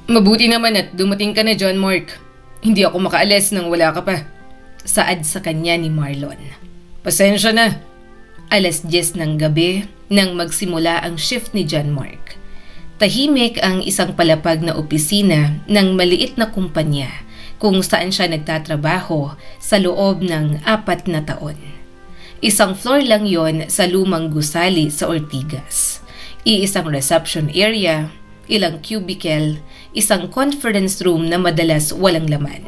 Mabuti naman at dumating ka na, John Mark. Hindi ako makaalis nang wala ka pa. Saad sa kanya ni Marlon. Pasensya na. 10:00 ng gabi nang magsimula ang shift ni John Mark. Tahimik ang isang palapag na opisina ng maliit na kumpanya kung saan siya nagtatrabaho sa loob ng 4 na taon. Isang floor lang yon sa lumang gusali sa Ortigas. Iisang reception area, ilang cubicle, isang conference room na madalas walang laman,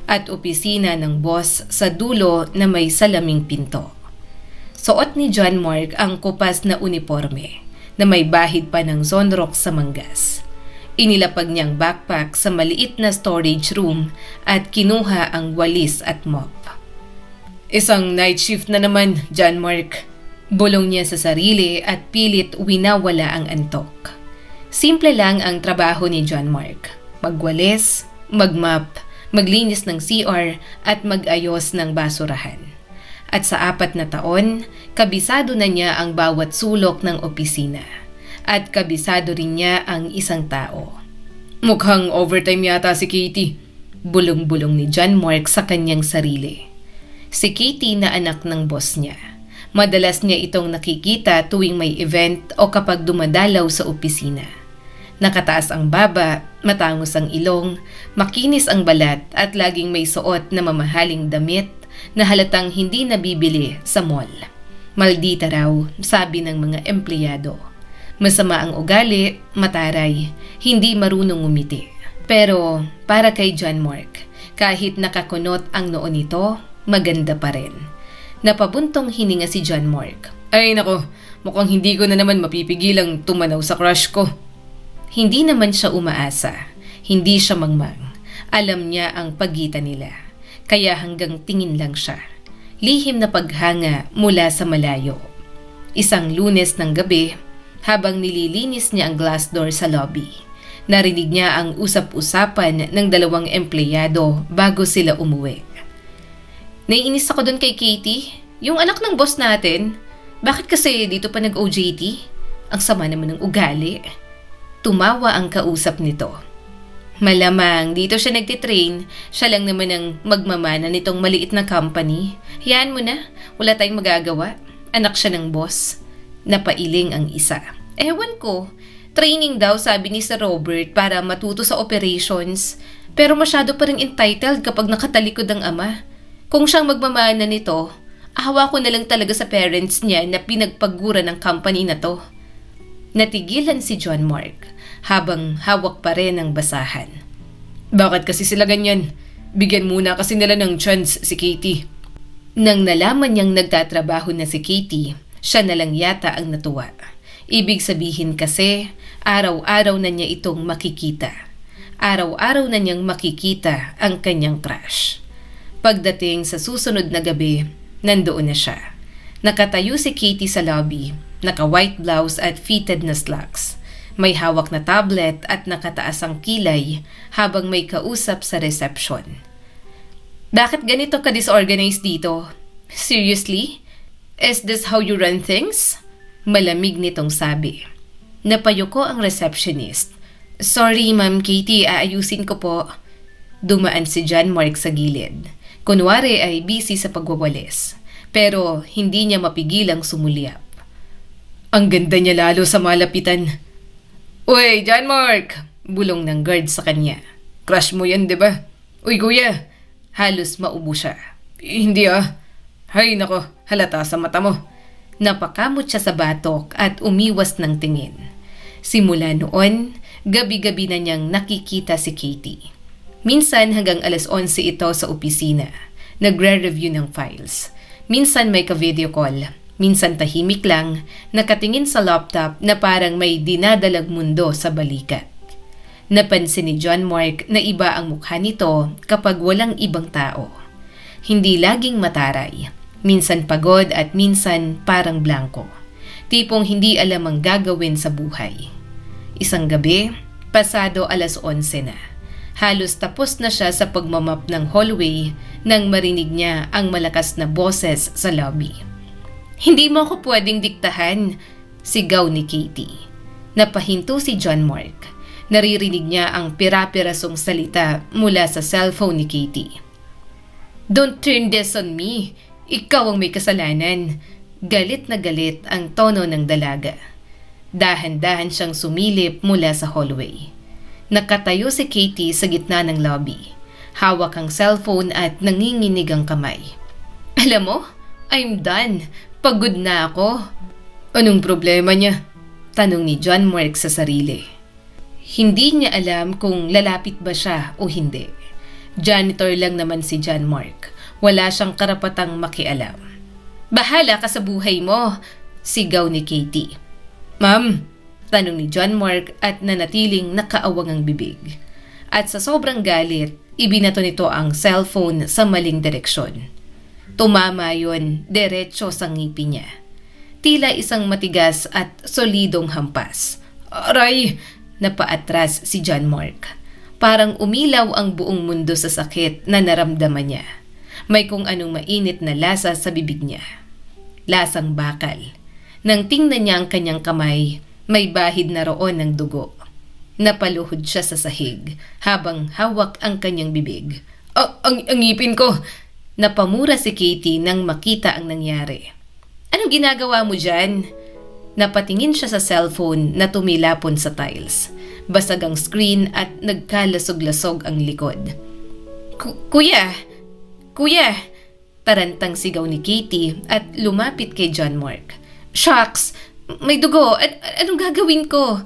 at opisina ng boss sa dulo na may salaming pinto. Suot ni John Mark ang kupas na uniforme na may bahid pa ng zonrock sa manggas. Inilapag niyang backpack sa maliit na storage room at kinuha ang walis at mop. Isang night shift na naman, John Mark. Bulong niya sa sarili at pilit winawala ang antok. Simple lang ang trabaho ni John Mark. Magwalis, magmap, maglinis ng CR at mag-ayos ng basurahan. At sa 4 na taon, kabisado na niya ang bawat sulok ng opisina. At kabisado rin niya ang isang tao. Mukhang overtime yata si Katie. Bulong-bulong ni John Mark sa kanyang sarili. Si Katie na anak ng boss niya. Madalas niya itong nakikita tuwing may event o kapag dumadalaw sa opisina. Nakataas ang baba, matangos ang ilong, makinis ang balat at laging may suot na mamahaling damit na halatang hindi nabibili sa mall. Maldita raw, sabi ng mga empleyado. Masama ang ugali, mataray, hindi marunong umiti. Pero para kay John Mark, kahit nakakunot ang noo nito, maganda pa rin. Napabuntong hininga si John Mark. Ay nako, mukhang hindi ko na naman mapipigilang tumanaw sa crush ko. Hindi naman siya umaasa. Hindi siya mangmang. Alam niya ang pagitan nila. Kaya hanggang tingin lang siya. Lihim na paghanga mula sa malayo. Isang Lunes ng gabi, habang nililinis niya ang glass door sa lobby, narinig niya ang usap-usapan ng 2 empleyado bago sila umuwi. Naiinis ako doon kay Katie, yung anak ng boss natin. Bakit kasi dito pa nag-OJT? Ang sama naman ng ugali. Tumawa ang kausap nito. Malamang dito siya nagtitrain, siya lang naman ang magmamana nitong maliit na company. Hayaan mo na, wala tayong magagawa. Anak siya ng boss. Napailing ang isa. Ewan ko, training daw sabi ni Sir Robert para matuto sa operations. Pero masyado pa rin entitled kapag nakatalikod ang ama. Kung siyang magmamana nito, ahawa ko na lang talaga sa parents niya na pinagpagura ng company na to. Natigilan si John Mark habang hawak pa rin ang basahan. Bakit kasi sila ganyan? Bigyan muna kasi nila ng chance si Katie. Nang nalaman niyang nagtatrabaho na si Katie, siya na lang yata ang natuwa. Ibig sabihin kasi, araw-araw na niya itong makikita. Araw-araw na niyang makikita ang kanyang crush. Pagdating sa susunod na gabi, nandoon na siya. Nakatayo si Katie sa lobby, naka-white blouse at fitted na slacks. May hawak na tablet at nakataas ang kilay habang may kausap sa reception. Bakit ganito ka disorganized dito? Seriously? Is this how you run things? Malamig nitong sabi. Napayuko ang receptionist. Sorry, Ma'am Katie, aayusin ko po. Dumaan si John Mark sa gilid. Kunwari ay busy sa pagwawalis. Pero hindi niya mapigilang sumulyap. Ang ganda niya lalo sa malapitan. Uy, John Mark! Bulong ng guard sa kanya. Crush mo yan, di ba? Uy, kuya! Halos maubo siya. Hindi ah. Hay nako, halata sa mata mo. Napakamot siya sa batok at umiwas ng tingin. Simula noon, gabi-gabi na niyang nakikita si Katie. Minsan hanggang 11:00 ito sa opisina. Nagre-review ng files. Minsan may ka-video call. Minsan tahimik lang, nakatingin sa laptop na parang may dinadalag mundo sa balikat. Napansin ni John Mark na iba ang mukha nito kapag walang ibang tao. Hindi laging mataray. Minsan pagod at minsan parang blanko. Tipong hindi alam ang gagawin sa buhay. Isang gabi, pasado 11:00 na. Halos tapos na siya sa pagmamap ng hallway nang marinig niya ang malakas na boses sa lobby. Hindi mo ako pwedeng diktahan, sigaw ni Katie. Napahinto si John Mark. Naririnig niya ang pira-pirasong salita mula sa cellphone ni Katie. "Don't turn this on me. Ikaw ang may kasalanan." Galit na galit ang tono ng dalaga. Dahan-dahan siyang sumilip mula sa hallway. Nakatayo si Katie sa gitna ng lobby. Hawak ang cellphone at nanginginig ang kamay. "Alam mo, I'm done. Pagod na ako." "Anong problema niya?" tanong ni John Mark sa sarili. Hindi niya alam kung lalapit ba siya o hindi. Janitor lang naman si John Mark. Wala siyang karapatang makialam. "Bahala ka sa buhay mo," sigaw ni Katie. "Ma'am," tanong ni John Mark at nanatiling nakaawang ang bibig. At sa sobrang galit, ibinato nito ang cellphone sa maling direksyon. Tumama yon diretso sa ngipin niya. Tila isang matigas at solidong hampas. "Aray!" Napaatras si John Mark. Parang umilaw ang buong mundo sa sakit na naramdaman niya. May kung anong mainit na lasa sa bibig niya. Lasang bakal. Nang tingnan niya ang kanyang kamay, may bahid na roon ng dugo. Napaluhod siya sa sahig habang hawak ang kanyang bibig. Ang ngipin ko!" Napamura si Katie nang makita ang nangyari. "Anong ginagawa mo dyan?" Napatingin siya sa cellphone na tumilapon sa tiles. Basag ang screen at nagkalasog-lasog ang likod. Kuya! Kuya!" Tarantang sigaw ni Katie at lumapit kay John Mark. "Shucks! May dugo! Anong gagawin ko?"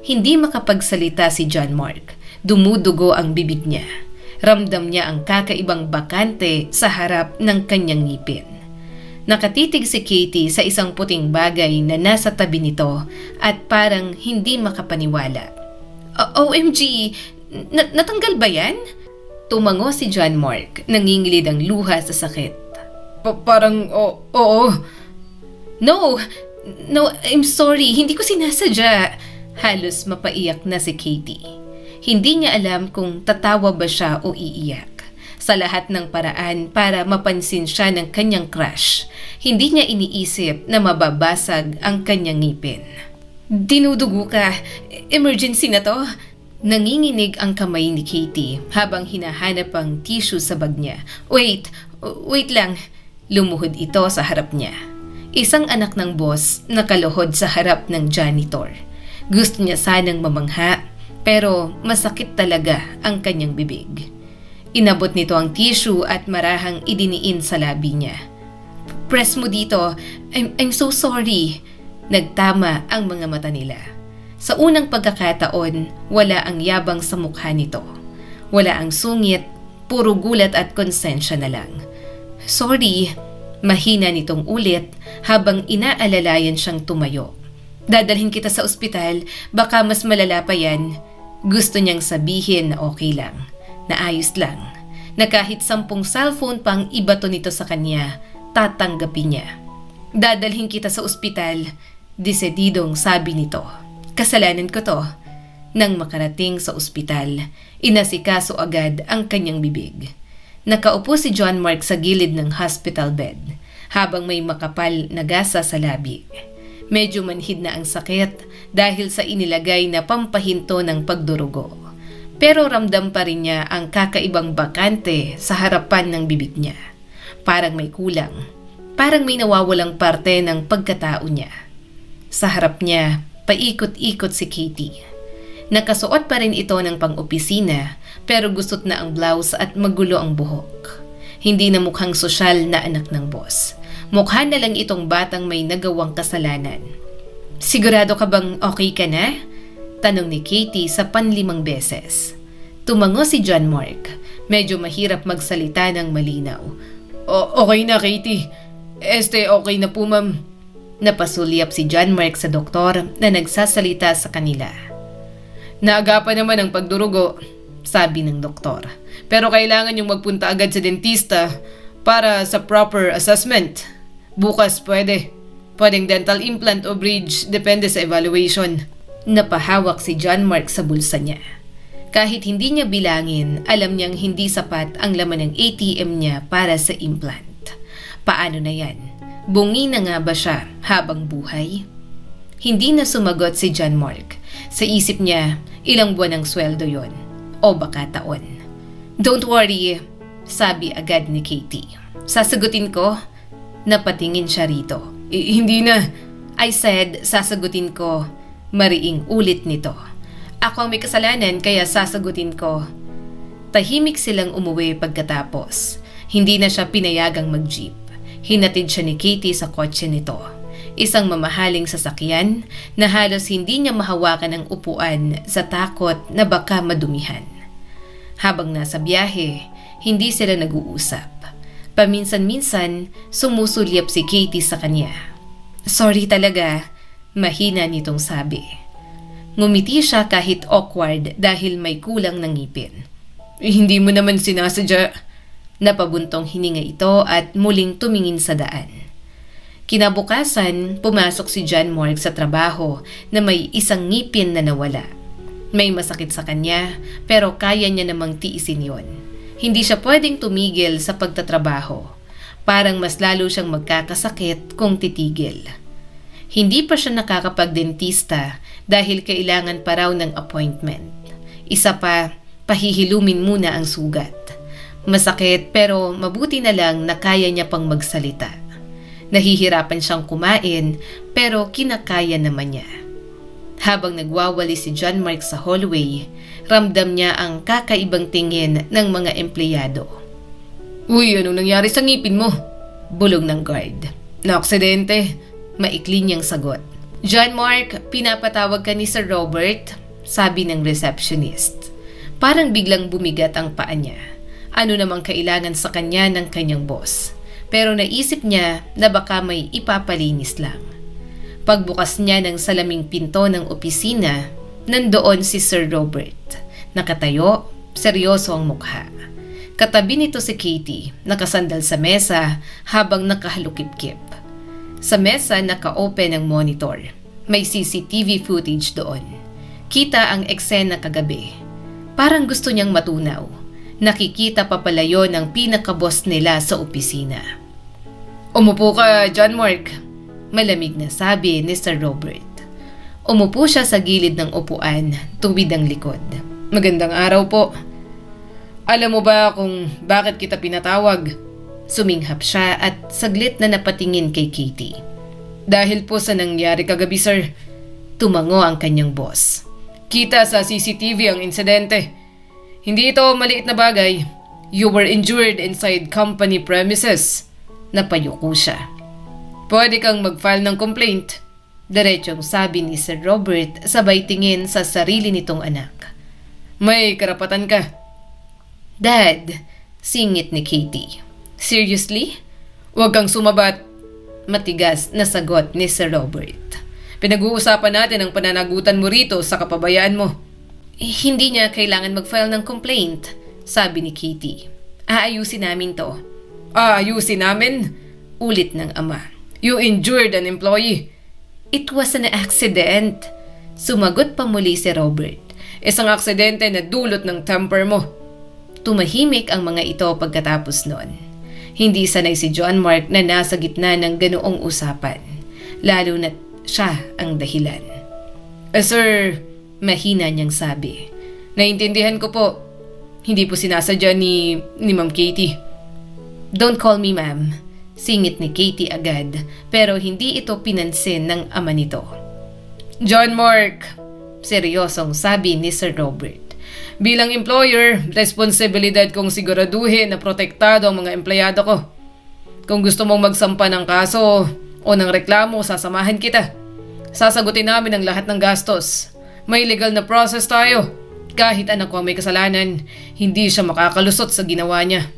Hindi makapagsalita si John Mark. Dumudugo ang bibig niya. Ramdam niya ang kakaibang bakante sa harap ng kanyang ngipin. Nakatitig si Katie sa isang puting bagay na nasa tabi nito at parang hindi makapaniwala. OMG! Natanggal ba yan?" Tumango si John Mark, nangingilid ang luha sa sakit. Parang oo." No, I'm sorry. Hindi ko sinasadya." Halos mapaiyak na si Katie. Hindi niya alam kung tatawa ba siya o iiyak. Sa lahat ng paraan para mapansin siya ng kanyang crush, hindi niya iniisip na mababasag ang kanyang ngipin. "Dinudugo ka. Emergency na to." Nanginginig ang kamay ni Katie habang hinahanap ang tissue sa bag niya. Wait lang." Lumuhod ito sa harap niya. Isang anak ng boss nakaluhod sa harap ng janitor. Gusto niya sanang mamangha, pero masakit talaga ang kanyang bibig. Inabot nito ang tissue at marahang idiniin sa labi niya. "Press mo dito. I'm so sorry." Nagtama ang mga mata nila. Sa unang pagkakataon, wala ang yabang sa mukha nito. Wala ang sungit, puro gulat at konsensya na lang. "Sorry." Mahina nitong ulit habang inaalalayan siyang tumayo. "Dadalhin kita sa ospital, baka mas malala pa yan." Gusto niyang sabihin na okay lang, na ayos lang, na kahit 10 cellphone pang ibato nito sa kanya, tatanggapin niya. "Dadalhin kita sa ospital," desididong sabi nito. "Kasalanan ko to." Nang makarating sa ospital, inasikaso agad ang kanyang bibig. Nakaupo si John Mark sa gilid ng hospital bed, habang may makapal na gasa sa labi. Medyo manhid na ang sakit dahil sa inilagay na pampahinto ng pagdurugo. Pero ramdam pa rin niya ang kakaibang bakante sa harapan ng bibig niya. Parang may kulang. Parang may nawawalang parte ng pagkatao niya. Sa harap niya, paikot-ikot si Katie. Nakasuot pa rin ito ng pang-opisina pero gusot na ang blouse at magulo ang buhok. Hindi na mukhang sosyal na anak ng boss. Mukha na lang itong batang may nagawang kasalanan. "Sigurado ka bang okay ka na?" Tanong ni Katie sa panlimang beses. Tumango si John Mark. Medyo mahirap magsalita ng malinaw. Okay na, Katie. Okay na po, ma'am." Napasulyap si John Mark sa doktor na nagsasalita sa kanila. "Naagapan naman ang pagdurugo," sabi ng doktor. "Pero kailangan yung magpunta agad sa dentista para sa proper assessment. Bukas pwedeng dental implant o bridge, depende sa evaluation." Napahawak si John Mark sa bulsa niya. Kahit hindi niya bilangin, alam niyang hindi sapat ang laman ng ATM niya para sa implant. Paano na yan? Bungi na nga ba siya habang buhay? Hindi na sumagot si John Mark. Sa isip niya, ilang buwan ang sweldo yon o baka taon. Don't worry, sabi agad ni Katie. Sasagutin ko. Napatingin siya rito. Hindi na. I said, sasagutin ko. Mariing ulit nito. Ako ang may kasalanan kaya sasagutin ko. Tahimik silang umuwi pagkatapos. Hindi na siya pinayagang mag-jeep. Hinatid siya ni Katie sa kotse nito. Isang mamahaling sasakyan na halos hindi niya mahawakan ang upuan sa takot na baka madumihan. Habang nasa biyahe, hindi sila nag-uusap. Paminsan-minsan, sumusulyap si Katie sa kanya. Sorry talaga, mahina nitong sabi. Ngumiti siya kahit awkward dahil may kulang ng ngipin. Hindi mo naman sinasadya. Napabuntong hininga ito at muling tumingin sa daan. Kinabukasan, pumasok si John Mark sa trabaho na may isang ngipin na nawala. May masakit sa kanya pero kaya niya namang tiisin yon. Hindi siya pwedeng tumigil sa pagtatrabaho. Parang mas lalo siyang magkakasakit kung titigil. Hindi pa siya nakakapagdentista dahil kailangan pa raw ng appointment. Isa pa, pahihilumin muna ang sugat. Masakit pero mabuti na lang na kaya niya pang magsalita. Nahihirapan siyang kumain pero kinakaya naman niya. Habang nagwawali si John Mark sa hallway, ramdam niya ang kakaibang tingin ng mga empleyado. Uy, anong nangyari sa ngipin mo? Bulong ng guard. Na-aksidente, maikli niyang sagot. John Mark, pinapatawag ka ni Sir Robert, sabi ng receptionist. Parang biglang bumigat ang paa niya. Ano namang kailangan sa kanya ng kanyang boss. Pero naisip niya na baka may ipapalinis lang. Pagbukas niya ng salaming pinto ng opisina, nandoon si Sir Robert. Nakatayo, seryoso ang mukha. Katabi nito si Katie, nakasandal sa mesa habang nakahalukip-kip. Sa mesa naka-open ang monitor. May CCTV footage doon. Kita ang eksena kagabi. Parang gusto niyang matunaw. Nakikita pa pala yon ng pinaka-boss nila sa opisina. Umupo ka, John Mark. Malamig na sabi ni Sir Robert. Umupo siya sa gilid ng upuan, tuwid ang likod. Magandang araw po. Alam mo ba kung bakit kita pinatawag? Suminghap siya at saglit na napatingin kay Katie. Dahil po sa nangyari kagabi, sir. Tumango ang kanyang boss. Kita sa CCTV ang insidente. Hindi ito maliit na bagay. You were injured inside company premises. Napayuko siya. Pwede kang mag-file ng complaint. Diretsong sabi ni Sir Robert sabay tingin sa sarili nitong anak. May karapatan ka. Dad, singit ni Katie. Seriously? Huwag kang sumabat. Matigas na sagot ni Sir Robert. Pinag-uusapan natin ang pananagutan mo rito sa kapabayaan mo. Hindi niya kailangan mag-file ng complaint, sabi ni Katie. Aayusin namin to. Aayusin namin? Ulit ng ama. You injured an employee. It was an accident. Sumagot pa muli si Robert. Isang aksidente na dulot ng temper mo. Tumahimik ang mga ito pagkatapos noon. Hindi sanay si John Mark na nasa gitna ng ganoong usapan. Lalo na siya ang dahilan. Sir, mahina niyang sabi. Naintindihan ko po. Hindi po sinasadya ni Ma'am Katie. Don't call me ma'am. Singit ni Katie agad pero hindi ito pinansin ng ama nito. John Mark, seryosong sabi ni Sir Robert. Bilang employer, responsibilidad kong siguraduhin na protektado ang mga empleyado ko. Kung gusto mong magsampa ng kaso o ng reklamo, sasamahan kita. Sasagutin namin ang lahat ng gastos. May legal na process tayo. Kahit anak ko ang may kasalanan, hindi siya makakalusot sa ginawa niya.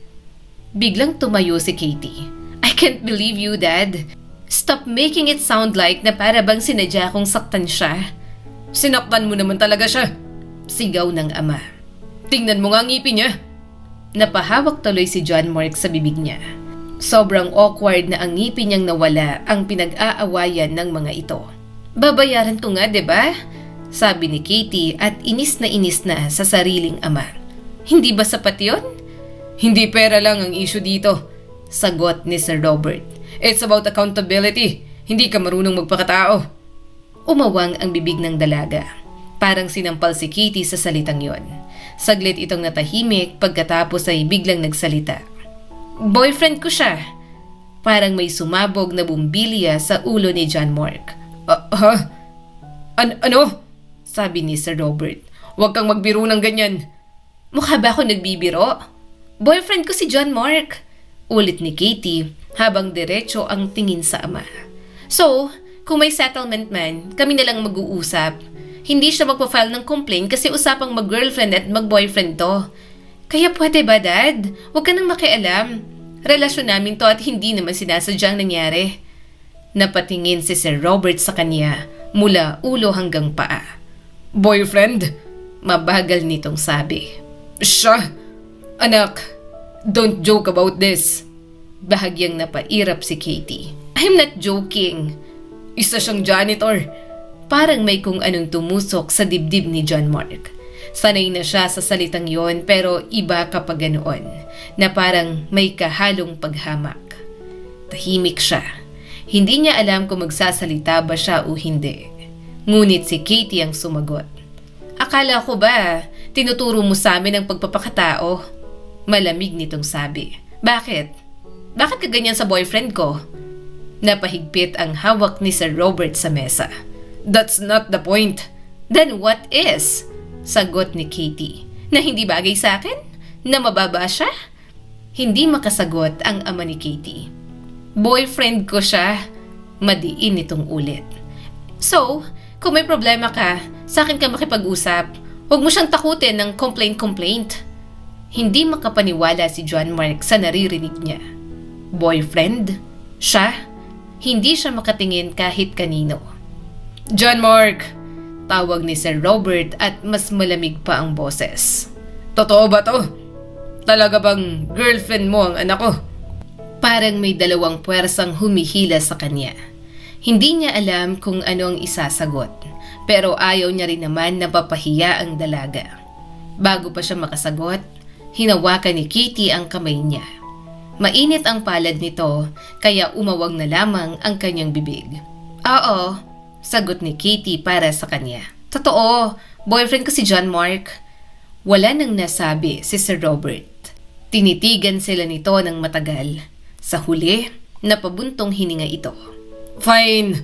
Biglang tumayo si Katie. I can't believe you, Dad. Stop making it sound like na para bang sinadya kong saktan siya. Sinaktan mo naman talaga siya. Sigaw ng ama. Tingnan mo nga ang ngipin niya. Napahawak tuloy si John Mark sa bibig niya. Sobrang awkward na ang ngipin niyang nawala ang pinag-aawayan ng mga ito. Babayaran ko nga, diba? Sabi ni Katie at inis na sa sariling ama. Hindi ba sapat yun? Hindi pera lang ang issue dito. Sagot ni Sir Robert. It's about accountability. Hindi ka marunong magpakatao. Umawang ang bibig ng dalaga. Parang sinampal si Katie sa salitang yon. Saglit itong natahimik pagkatapos ay biglang nagsalita. Boyfriend ko siya. Parang may sumabog na bumbilya sa ulo ni John Mark. Ano? Sabi ni Sir Robert. Huwag kang magbiro ng ganyan. Mukha ba ako nagbibiro? Boyfriend ko si John Mark. Ulit ni Katie habang diretso ang tingin sa ama. So, kung may settlement man, kami na lang mag-uusap. Hindi siya magpa-file ng complaint kasi usapang mag-girlfriend at mag-boyfriend to. Kaya pwede ba, Dad? Huwag ka nang makialam. Relasyon namin to at hindi naman sinasadyang nangyari. Napatingin si Sir Robert sa kanya mula ulo hanggang paa. Boyfriend? Mabagal nitong sabi. Siya? Anak, don't joke about this. Bahagyang napairap si Katie. I'm not joking. Isa siyang janitor. Parang may kung anong tumusok sa dibdib ni John Mark. Sanay na siya sa salitang yon pero iba kapag ganoon, na parang may kahalong paghamak. Tahimik siya. Hindi niya alam kung magsasalita ba siya o hindi. Ngunit si Katie ang sumagot. Akala ko ba, tinuturo mo sa amin ang pagpapakatao? Malamig nitong sabi. Bakit? Bakit ka ganyan sa boyfriend ko? Napahigpit ang hawak ni Sir Robert sa mesa. That's not the point. Then what is? Sagot ni Katie. Na hindi bagay sa akin? Na mababa siya? Hindi makasagot ang ama ni Katie. Boyfriend ko siya. Madiin nitong ulit. So, kung may problema ka, sa akin ka makipag-usap. Huwag mo siyang takutin ng complaint. Hindi makapaniwala si John Mark sa naririnig niya. Boyfriend? Siya? Hindi siya makatingin kahit kanino. John Mark! Tawag ni Sir Robert at mas malamig pa ang boses. Totoo ba to? Talaga bang girlfriend mo ang anak ko? Parang may dalawang puwersang humihila sa kanya. Hindi niya alam kung ano ang isasagot, pero ayaw niya rin naman na papahiya ang dalaga. Bago pa siya makasagot, hinawakan ni Katie ang kamay niya. Mainit ang palad nito, kaya umawag na lamang ang kanyang bibig. Oo, sagot ni Katie para sa kanya. Totoo, boyfriend ko si John Mark. Wala nang nasabi si Sir Robert. Tinitigan sila nito ng matagal. Sa huli, napabuntong hininga ito. Fine,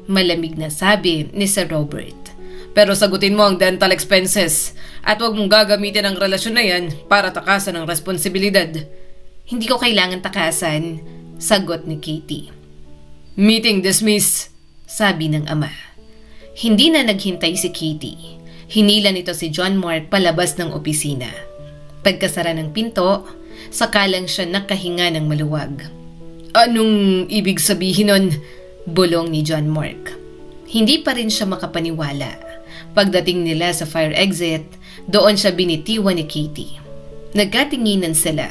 malamig na sabi ni Sir Robert. Pero sagutin mo ang dental expenses at huwag mong gagamitin ang relasyon na yan para takasan ang responsibilidad. Hindi ko kailangan takasan, sagot ni Katie. Meeting dismissed, sabi ng ama. Hindi na naghintay si Katie. Hinila nito si John Mark palabas ng opisina. Pagkasara ng pinto, sakalang siya nakahinga ng maluwag. Anong ibig sabihin nun? Bulong ni John Mark. Hindi pa rin siya makapaniwala. Pagdating nila sa fire exit, doon siya binitiwan ni Katie. Nagkatinginan sila.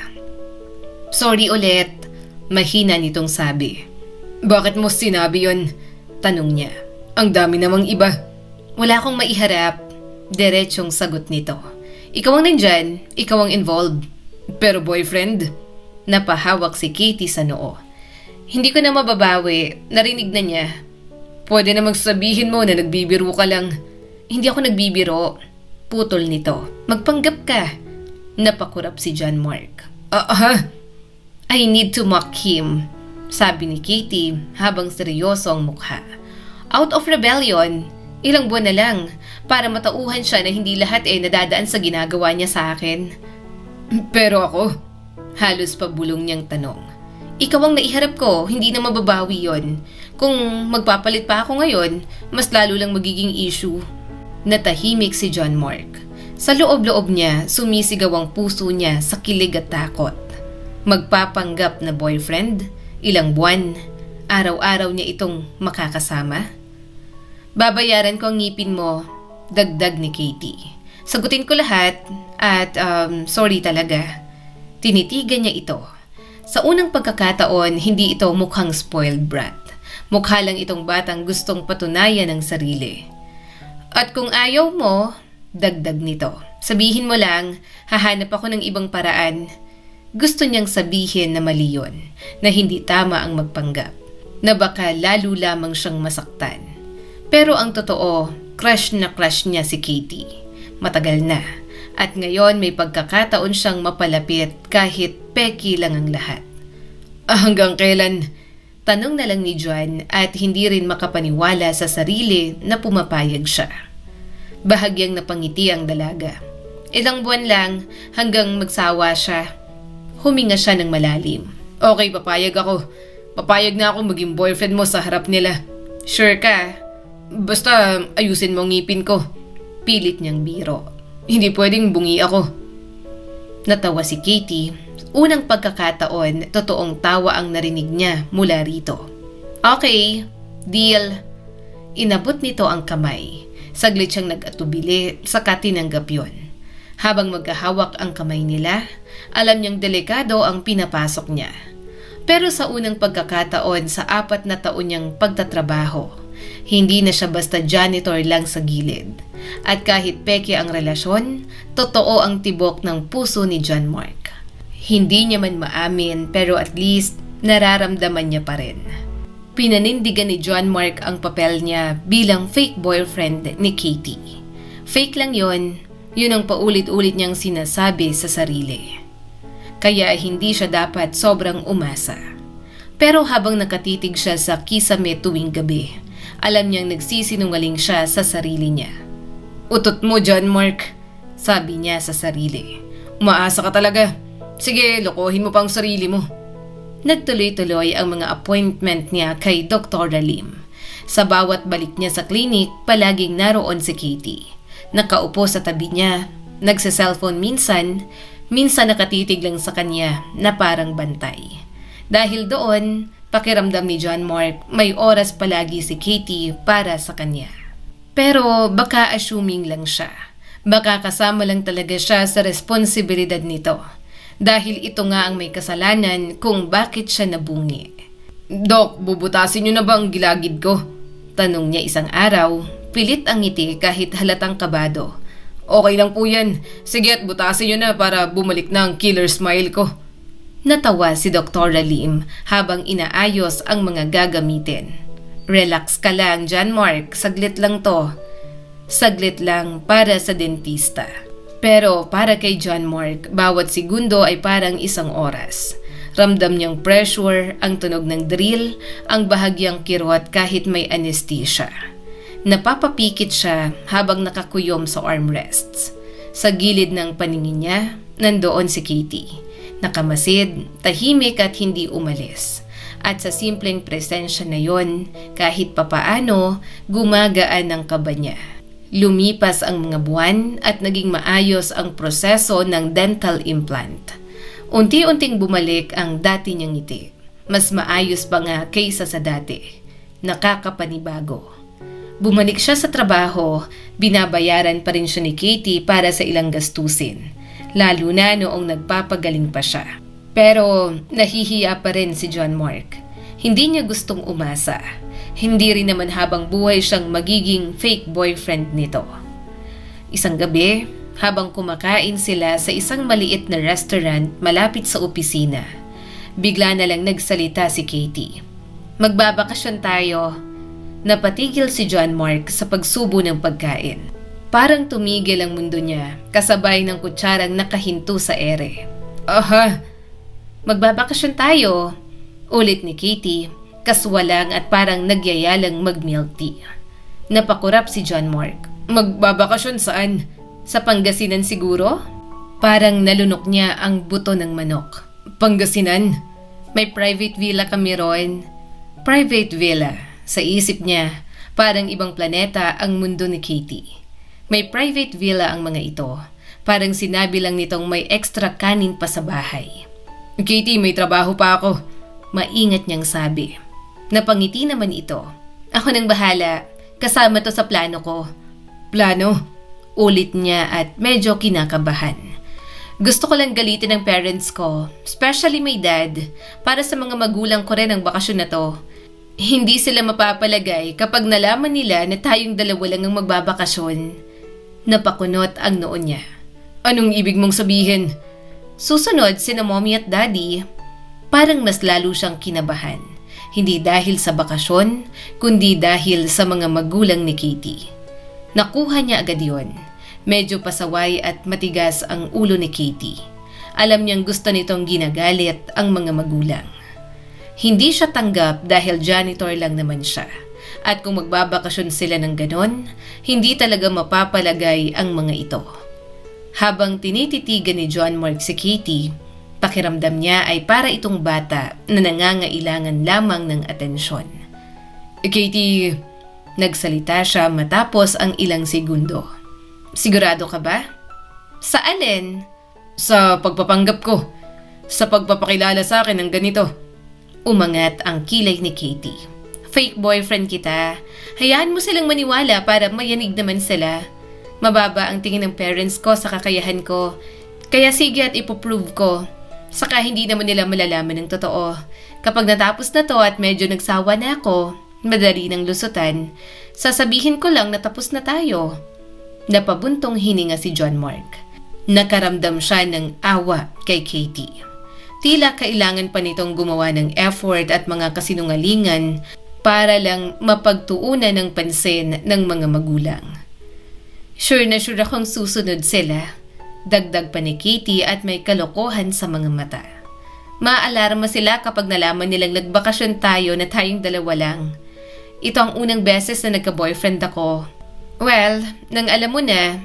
Sorry ulit, mahina nitong sabi. Bakit mo sinabi yon? Tanong niya. Ang dami namang iba. Wala akong maiharap. Diretsyong sagot nito. Ikaw ang nandyan, ikaw ang involved. Pero boyfriend? Napahawak si Katie sa noo. Hindi ko na mababawi, narinig na niya. Pwede namang sabihin mo na nagbibiro ka lang. Hindi ako nagbibiro. Putol nito. Magpanggap ka. Napakurap si John Mark. I need to mock him, sabi ni Katie habang seryoso ang mukha. Out of rebellion, ilang buwan na lang para matauhan siya na hindi lahat nadadaan sa ginagawa niya sa akin. Pero ako? Halos pabulong niyang tanong. Ikaw ang naiharap ko, hindi na mababawi yon. Kung magpapalit pa ako ngayon, mas lalo lang magiging issue. Natahimik si John Mark. Sa loob-loob niya, sumisigaw ang puso niya sa kilig at takot. Magpapanggap na boyfriend, ilang buwan, araw-araw niya itong makakasama. Babayaran ko ang ngipin mo, dagdag ni Katie. Sagutin ko lahat at sorry talaga. Tinitigan niya ito. Sa unang pagkakataon, hindi ito mukhang spoiled brat. Mukha lang itong batang gustong patunayan ang sarili. At kung ayaw mo, dagdag nito, sabihin mo lang, hahanap ako ng ibang paraan. Gusto niyang sabihin na mali yun, na hindi tama ang magpanggap, na baka lalo lamang siyang masaktan. Pero ang totoo, crush na crush niya si Katie. Matagal na. At ngayon may pagkakataon siyang mapalapit kahit peki lang ang lahat. Hanggang kailan? Tanong na lang ni John at hindi rin makapaniwala sa sarili na pumapayag siya. Bahagyang napangiti ang dalaga. Ilang buwan lang hanggang magsawa siya. Huminga siya ng malalim. Okay, papayag ako. Papayag na ako maging boyfriend mo sa harap nila. Sure ka? Basta ayusin mo ang ngipin ko. Pilit niyang biro. Hindi pwedeng bungi ako. Natawa si Katie. Unang pagkakataon, totoong tawa ang narinig niya mula rito. Okay, deal. Inabot nito ang kamay. Saglit siyang nag-atubili, saka tinanggap yun. Habang magkahawak ang kamay nila, alam niyang delikado ang pinapasok niya. Pero sa unang pagkakataon sa 4 na taon niyang pagtatrabaho, hindi na siya basta janitor lang sa gilid. At kahit peke ang relasyon, totoo ang tibok ng puso ni John Mark. Hindi niya man maamin pero at least nararamdaman niya pa rin. Pinanindigan ni John Mark ang papel niya bilang fake boyfriend ni Katie. Fake lang yon, yun ang paulit-ulit niyang sinasabi sa sarili. Kaya hindi siya dapat sobrang umasa. Pero habang nakatitig siya sa kisame tuwing gabi, alam niyang nagsisinungaling siya sa sarili niya. Utot mo, John Mark, sabi niya sa sarili. Umaasa ka talaga. Sige, lokohin mo pang sarili mo. Nagtuloy-tuloy ang mga appointment niya kay Dr. Lim. Sa bawat balik niya sa klinik, palaging naroon si Katie. Nakaupo sa tabi niya, nagsa-cellphone minsan nakatitig lang sa kanya na parang bantay. Dahil doon, pakiramdam ni John Mark, may oras palagi si Katie para sa kanya. Pero baka assuming lang siya. Baka kasama lang talaga siya sa responsibilidad nito. Dahil ito nga ang may kasalanan kung bakit siya nabungi. Dok, bubutasin niyo na ba ang gilagid ko? Tanong niya isang araw, pilit ang ngiti kahit halatang kabado. Okay lang po yan. Sige at butasin niyo na para bumalik na ang killer smile ko. Natawa si Dr. Lim habang inaayos ang mga gagamitin. Relax ka lang, John Mark. Saglit lang to. Saglit lang para sa dentista. Pero para kay John Mark, bawat segundo ay parang isang oras. Ramdam niyang pressure, ang tunog ng drill, ang bahagyang kirot kahit may anesthesia. Napapapikit siya habang nakakuyom sa armrests. Sa gilid ng paningin niya, nandoon si Katie. Nakamasid, tahimik at hindi umalis. At sa simpleng presensya na yon, kahit papaano, gumagaan ang kaba niya. Lumipas ang mga buwan at naging maayos ang proseso ng dental implant. Unti-unting bumalik ang dati niyang ngiti. Mas maayos pa nga kaysa sa dati. Nakakapanibago. Bumalik siya sa trabaho, binabayaran pa rin siya ni Katie para sa ilang gastusin. Lalo na noong nagpapagaling pa siya. Pero nahihiya pa rin si John Mark. Hindi niya gustong umasa. Hindi rin naman habang buhay siyang magiging fake boyfriend nito. Isang gabi, habang kumakain sila sa isang maliit na restaurant malapit sa opisina, bigla na lang nagsalita si Katie. Magbabakasyon tayo. Napatigil si John Mark sa pagsubo ng pagkain. Parang tumigil ang mundo niya, kasabay ng kutsarang nakahinto sa ere. Aha, magbabakasyon tayo, ulit ni Katie. Kaswalang at parang nagyayalang mag-milk tea. Napakurap si John Mark. Magbabakasyon saan? Sa Pangasinan siguro? Parang nalunok niya ang buto ng manok. Pangasinan? May private villa kami roon. Private villa. Sa isip niya, parang ibang planeta ang mundo ni Katie. May private villa ang mga ito. Parang sinabi lang nitong may extra kanin pa sa bahay. Katie, may trabaho pa ako. Maingat niyang sabi. Napangiti naman ito. Ako nang bahala. Kasama to sa plano ko. Plano? Ulit niya at medyo kinakabahan. Gusto ko lang galitin ang parents ko, especially my dad, para sa mga magulang ko rin ang bakasyon na to. Hindi sila mapapalagay kapag nalaman nila na tayong dalawa lang ang magbabakasyon. Napakunot ang noon niya. Anong ibig mong sabihin? Susunod sina mommy at daddy. Parang mas lalo siyang kinabahan. Hindi dahil sa bakasyon, kundi dahil sa mga magulang ni Katie. Nakuha niya agad yon. Medyo pasaway at matigas ang ulo ni Katie. Alam niyang gusto nitong ginagalit ang mga magulang. Hindi siya tanggap dahil janitor lang naman siya. At kung magbabakasyon sila ng ganon, hindi talaga mapapalagay ang mga ito. Habang tinititigan ni John Mark si Katie, pakiramdam niya ay para itong bata na nangangailangan lamang ng atensyon. Katie, nagsalita siya matapos ang ilang segundo. Sigurado ka ba? Sa alin? Sa pagpapanggap ko. Sa pagpapakilala sa akin ng ganito. Umangat ang kilay ni Katie. Fake boyfriend kita. Hayaan mo silang maniwala para mayanig naman sila. Mababa ang tingin ng parents ko sa kakayahan ko. Kaya sige at ipoprove ko. Saka hindi naman nila malalaman ng totoo. Kapag natapos na to at medyo nagsawa na ako, madali ng lusutan, sasabihin ko lang na tapos na tayo. Napabuntong hininga si John Mark. Nakaramdam siya ng awa kay Katie. Tila kailangan pa nitong gumawa ng effort at mga kasinungalingan para lang mapagtuunan ng pansin ng mga magulang. Sure na sure akong susunod sila. Dagdag pa ni Katie at may kalokohan sa mga mata. Maaalarma sila kapag nalaman nilang nagbakasyon tayo na tayong dalawa lang. Ito ang unang beses na nagka-boyfriend ako. Well, nang alam mo na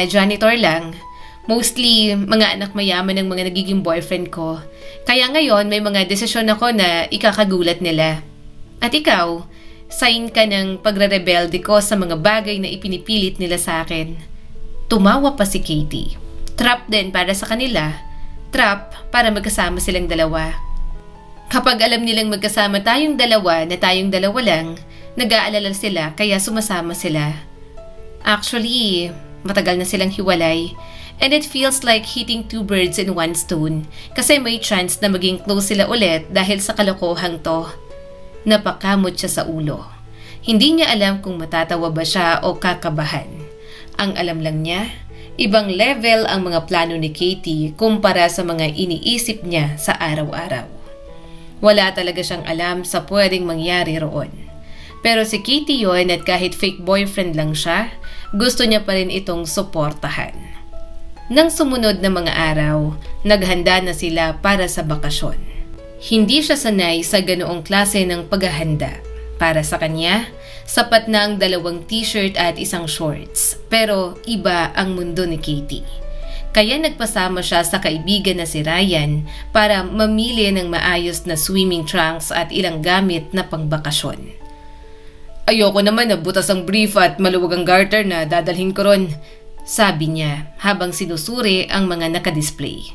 janitor lang, mostly mga anak mayaman ang mga nagiging boyfriend ko. Kaya ngayon may mga desisyon ako na ikakagulat nila. At ikaw, sign ka ng pagre-rebelde ko sa mga bagay na ipinipilit nila sa akin. Tumawa pa si Katie. Trap din para sa kanila. Trap para magkasama silang dalawa. Kapag alam nilang magkasama tayong dalawa na tayong dalawa lang, nag-aalala sila kaya sumasama sila. Actually, matagal na silang hiwalay and it feels like hitting two birds in one stone kasi may chance na maging close sila ulit dahil sa kalokohang to. Napakamot siya sa ulo. Hindi niya alam kung matatawa ba siya o kakabahan. Ang alam lang niya, ibang level ang mga plano ni Katie kumpara sa mga iniisip niya sa araw-araw. Wala talaga siyang alam sa pwedeng mangyari roon. Pero si Katie yon at kahit fake boyfriend lang siya, gusto niya pa rin itong suportahan. Nang sumunod na mga araw, naghanda na sila para sa bakasyon. Hindi siya sanay sa ganoong klase ng paghahanda. Para sa kanya, sapat na ang 2 t-shirt at 1 shorts. Pero iba ang mundo ni Katie. Kaya nagpasama siya sa kaibigan na si Ryan para mamili ng maayos na swimming trunks at ilang gamit na pangbakasyon. Ayoko naman na butas ang brief at maluwag ang garter na dadalhin ko ron, sabi niya habang sinusuri ang mga nakadisplay.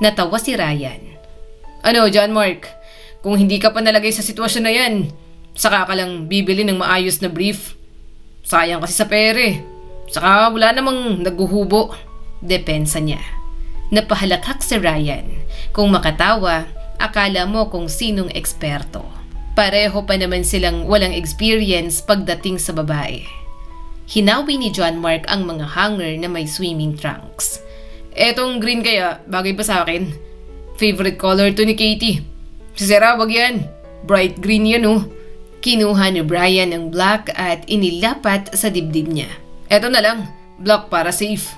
Natawa si Ryan. Ano, John Mark? Kung hindi ka pa nalagay sa sitwasyon na yan, saka ka lang bibili ng maayos na brief. Sayang kasi sa pere. Saka wala namang naghuhubo. Depensa niya. Napahalakhak si Ryan. Kung makatawa, akala mo kung sinong eksperto. Pareho pa naman silang walang experience pagdating sa babae. Hinawi ni John Mark ang mga hanger na may swimming trunks. Etong green kaya, bagay pa sa akin. Favorite color to ni Katie. Si Sarah, wag yan. Bright green yan oh. Kinuha ni Brian ang black at inilapat sa dibdib niya. Eto na lang, black para safe.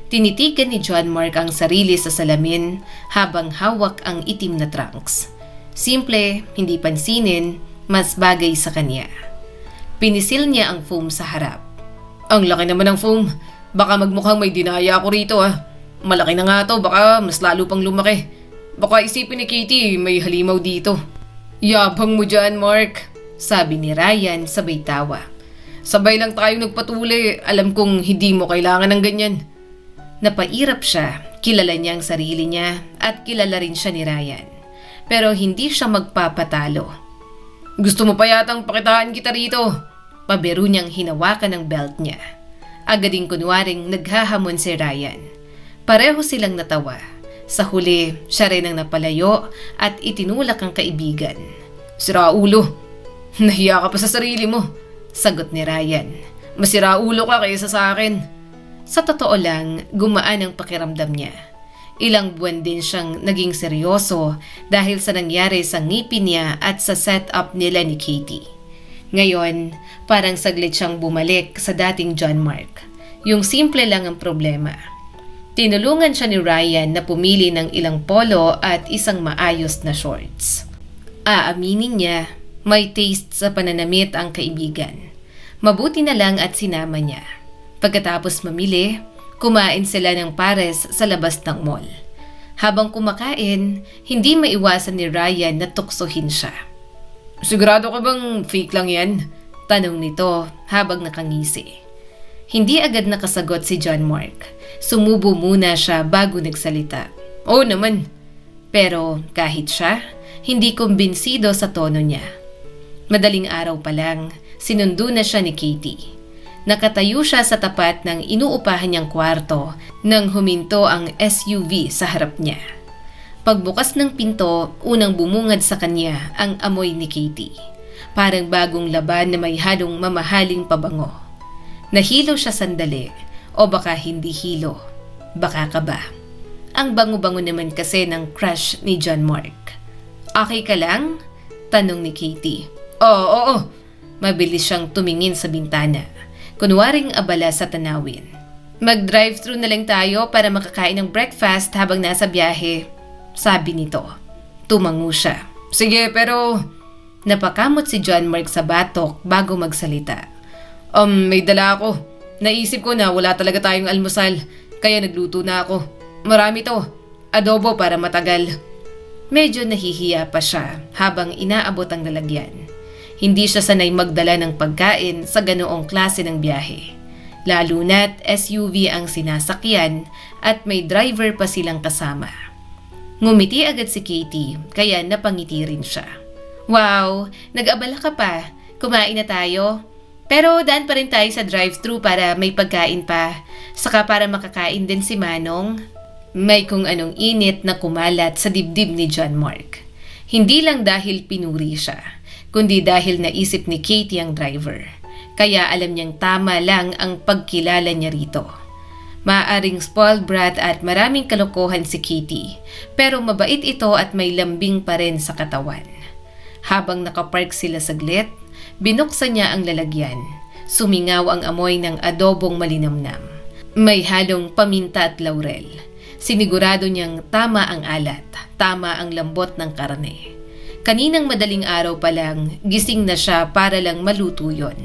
Tinitigan ni John Mark ang sarili sa salamin habang hawak ang itim na trunks. Simple, hindi pansinin, mas bagay sa kanya. Pinisil niya ang foam sa harap. Ang laki naman ng foam. Baka magmukhang may dinaya ako rito ah. Malaki na nga to, baka mas lalo pang lumaki. Baka isipin ni Katie may halimaw dito. Yabang mo dyan, Mark, sabi ni Ryan sabay tawa. Sabay lang tayong nagpatuli, alam kong hindi mo kailangan ng ganyan. Napairap siya, kilala niya ang sarili niya at kilala rin siya ni Ryan. Pero hindi siya magpapatalo. Gusto mo pa yatang pakitaan kita rito? Pabiro niyang hinawakan ang belt niya. Agading kunwaring naghahamon si Ryan. Pareho silang natawa. Sa huli, siya rin ang napalayo at itinulak ang kaibigan. Sira ulo. Nahiya ka pa sa sarili mo, sagot ni Ryan. Masira ulo ka kaysa sa akin. Sa totoo lang, gumaan ang pakiramdam niya. Ilang buwan din siyang naging seryoso dahil sa nangyari sa ngipin niya at sa setup nila ni Katie. Ngayon, parang saglit siyang bumalik sa dating John Mark. Yung simple lang ang problema. Tinulungan siya ni Ryan na pumili ng ilang polo at isang maayos na shorts. Aaminin niya, may taste sa pananamit ang kaibigan. Mabuti na lang at sinama niya. Pagkatapos mamili, kumain sila ng pares sa labas ng mall. Habang kumakain, hindi maiwasan ni Ryan na tuksohin siya. "Sigurado ka bang fake lang yan?" Tanong nito habang nakangisi. Hindi agad nakasagot si John Mark. Sumubo muna siya bago nagsalita. "Oo naman." Pero kahit siya, hindi kumbinsido sa tono niya. Madaling araw pa lang, sinundo na siya ni Katie. Nakatayo siya sa tapat ng inuupahan niyang kwarto nang huminto ang SUV sa harap niya. Pagbukas ng pinto, unang bumungad sa kanya ang amoy ni Katie. Parang bagong laban na may halong mamahaling pabango. Nahilo siya sandali, o baka hindi hilo. Baka ka ba? Ang bango-bango naman kasi ng crush ni John Mark. "Okay ka lang?" Tanong ni Katie. Oo. Mabilis siyang tumingin sa bintana. Kunwaring abala sa tanawin. "Mag-drive-thru na lang tayo para makakain ng breakfast habang nasa biyahe," sabi nito. Tumango siya. "Sige, pero..." Napakamot si John Mark sa batok bago magsalita. May dala ako. Naisip ko na wala talaga tayong almusal, kaya nagluto na ako. Marami to. Adobo para matagal." Medyo nahihiya pa siya habang inaabot ang lalagyan. Hindi siya sanay magdala ng pagkain sa ganoong klase ng biyahe. Lalo na't SUV ang sinasakyan at may driver pa silang kasama. Ngumiti agad si Katie, kaya napangiti rin siya. "Wow, nag-abala ka pa. Kumain na tayo. Pero daan pa rin tayo sa drive-thru para may pagkain pa. Saka para makakain din si Manong." May kung anong init na kumalat sa dibdib ni John Mark. Hindi lang dahil pinuri siya, kundi dahil naisip ni Katie ang driver. Kaya alam niyang tama lang ang pagkilala niya rito. Maaring spoiled brat at maraming kalokohan si Katie, pero mabait ito at may lambing pa rin sa katawan. Habang nakapark sila saglit, binuksan niya ang lalagyan. Sumingaw ang amoy ng adobong malinamnam. May halong paminta at laurel. Sinigurado niyang tama ang alat, tama ang lambot ng karne. Kaninang madaling araw pa lang, gising na siya para lang maluto yon.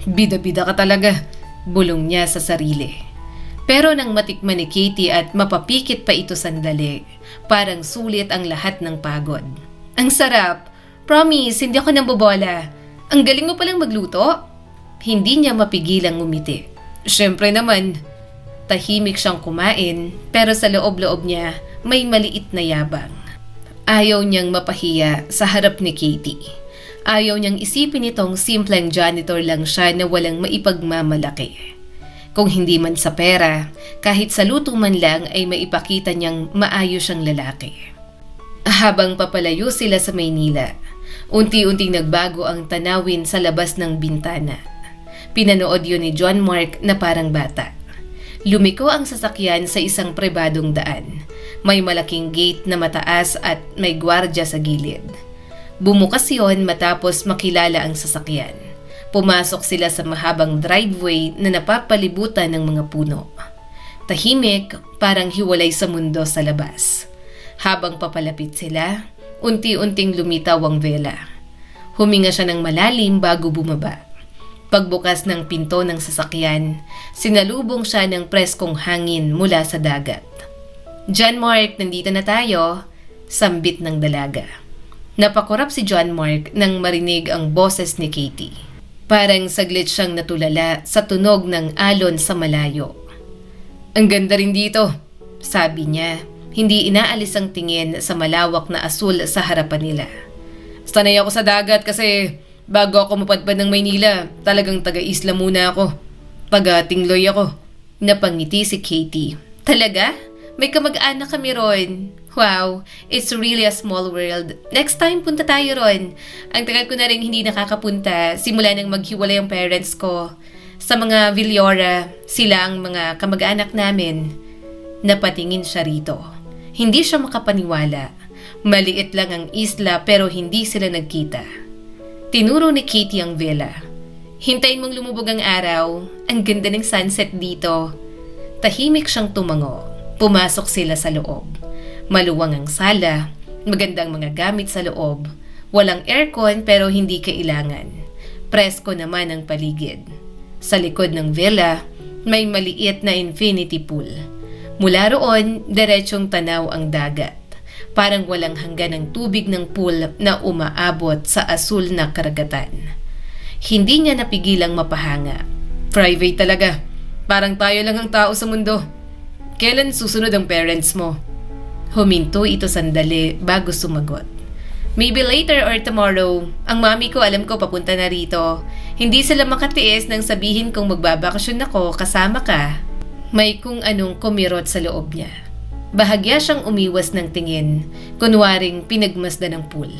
"Bida-bida ka talaga," bulong niya sa sarili. Pero nang matikman ni Katie at mapapikit pa ito sandali, parang sulit ang lahat ng pagod. "Ang sarap! Promise, hindi ako nambobola. Ang galing mo palang magluto." Hindi niya mapigilang ngumiti. Siyempre naman. Tahimik siyang kumain, pero sa loob-loob niya may maliit na yabang. Ayaw niyang mapahiya sa harap ni Katie. Ayaw niyang isipin itong simpleng janitor lang siya na walang maipagmamalaki. Kung hindi man sa pera, kahit sa luto man lang ay maipakita niyang maayos siyang lalaki. Habang papalayo sila sa Maynila, unti-unting nagbago ang tanawin sa labas ng bintana. Pinanood yun ni John Mark na parang bata. Lumiko ang sasakyan sa isang pribadong daan. May malaking gate na mataas at may gwardya sa gilid. Bumukas yon matapos makilala ang sasakyan. Pumasok sila sa mahabang driveway na napapalibutan ng mga puno. Tahimik, parang hiwalay sa mundo sa labas. Habang papalapit sila, unti-unting lumitaw ang vela. Huminga siya ng malalim bago bumaba. Pagbukas ng pinto ng sasakyan, sinalubong siya ng preskong hangin mula sa dagat. "John Mark, nandito na tayo," sambit ng dalaga. Napakurap si John Mark nang marinig ang boses ni Katie. Parang saglit siyang natulala sa tunog ng alon sa malayo. "Ang ganda rin dito," sabi niya, hindi inaalis ang tingin sa malawak na asul sa harapan nila. "Sanay ako sa dagat kasi bago ako mapadpad ng Maynila, talagang taga-isla muna ako. Taga-Tingloy ako." Napangiti si Katie. "Talaga? May kamag-anak kami ron. Wow, it's really a small world. Next time punta tayo ron. Ang tagal ko na rin hindi nakakapunta simula nang maghiwalay ang parents ko. Sa mga Villora, sila ang mga kamag-anak namin." Napatingin siya rito. Hindi siya makapaniwala. Maliit lang ang isla pero hindi sila nagkita. Tinuro ni Katie ang villa. Hintayin mong lumubog ang araw. Ang ganda ng sunset dito. Tahimik siyang tumango. Pumasok sila sa loob. Maluwang ang sala. Magandang mga gamit sa loob. Walang aircon pero hindi kailangan. Presko naman ang paligid. Sa likod ng villa, may maliit na infinity pool. Mula roon, diretsong tanaw ang dagat. Parang walang hanggan ang tubig ng pool na umaabot sa asul na karagatan. Hindi niya napigilang mapahanga. Private talaga. Parang tayo lang ang tao sa mundo. Kailan susunod ang parents mo? Huminto ito sandali bago sumagot. Maybe later or tomorrow. Ang mami ko alam ko papunta na rito. Hindi sila makatiis nang sabihin kong magbabakasyon ako kasama ka. May kung anong kumirot sa loob niya. Bahagya siyang umiwas ng tingin, kunwaring pinagmasdan ng pool.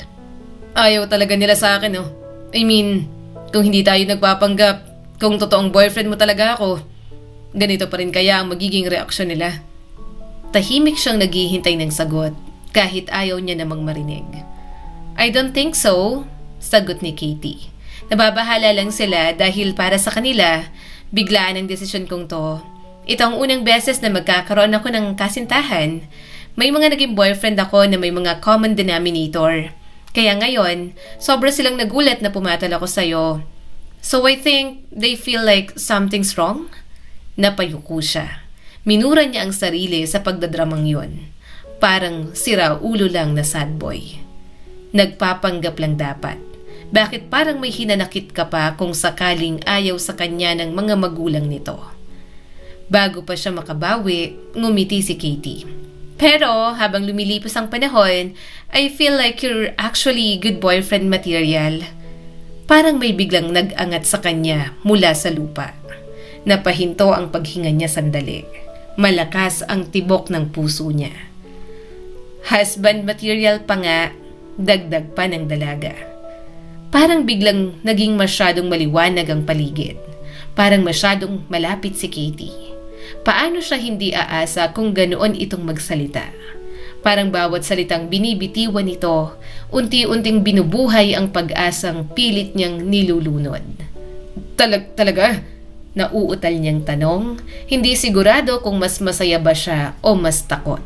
Ayaw talaga nila sa akin, oh. I mean, kung hindi tayo nagpapanggap, kung totoong boyfriend mo talaga ako, ganito pa rin kaya ang magiging reaksyon nila. Tahimik siyang naghihintay ng sagot, kahit ayaw niya namang marinig. I don't think so, sagot ni Katie. Nababahala lang sila dahil para sa kanila, biglaan ang desisyon kong to. Ito ang unang beses na magkakaroon ako ng kasintahan. May mga naging boyfriend ako na may mga common denominator. Kaya ngayon, sobra silang nagulat na pumatal ako sa'yo. So I think they feel like something's wrong? Napayuko siya. Minura niya ang sarili sa pagdadramang yon. Parang sira-ulo lang na sad boy. Nagpapanggap lang dapat. Bakit parang may hinanakit ka pa kung sakaling ayaw sa kanya ng mga magulang nito? Bago pa siya makabawi, ngumiti si Katie. Pero habang lumilipas ang panahon, I feel like you're actually good boyfriend material. Parang may biglang nag-angat sa kanya mula sa lupa. Napahinto ang paghinga niya sandali. Malakas ang tibok ng puso niya. Husband material pa nga, dagdag pa ng dalaga. Parang biglang naging masyadong maliwanag ang paligid. Parang masyadong malapit si Katie. Paano siya hindi aasa kung ganoon itong magsalita? Parang bawat salitang binibitiwan nito, unti-unting binubuhay ang pag-asang pilit niyang nilulunod. Talaga? Nauutal niyang tanong, hindi sigurado kung mas masaya ba siya o mas takot.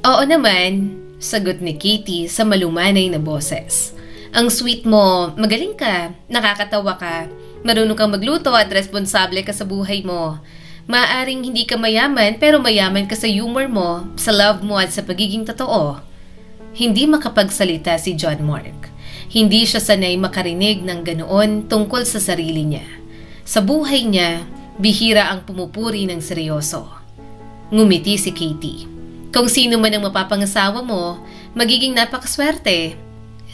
Oo naman, sagot ni Katie sa malumanay na boses. Ang sweet mo, magaling ka, nakakatawa ka, marunong kang magluto at responsable ka sa buhay mo. Maaring hindi ka mayaman pero mayaman ka sa humor mo, sa love mo at sa pagiging totoo. Hindi makapagsalita si John Mark. Hindi siya sanay makarinig ng ganoon tungkol sa sarili niya. Sa buhay niya, bihira ang pumupuri ng seryoso. Ngumiti si Katie. Kung sino man ang mapapangasawa mo, magiging napakaswerte.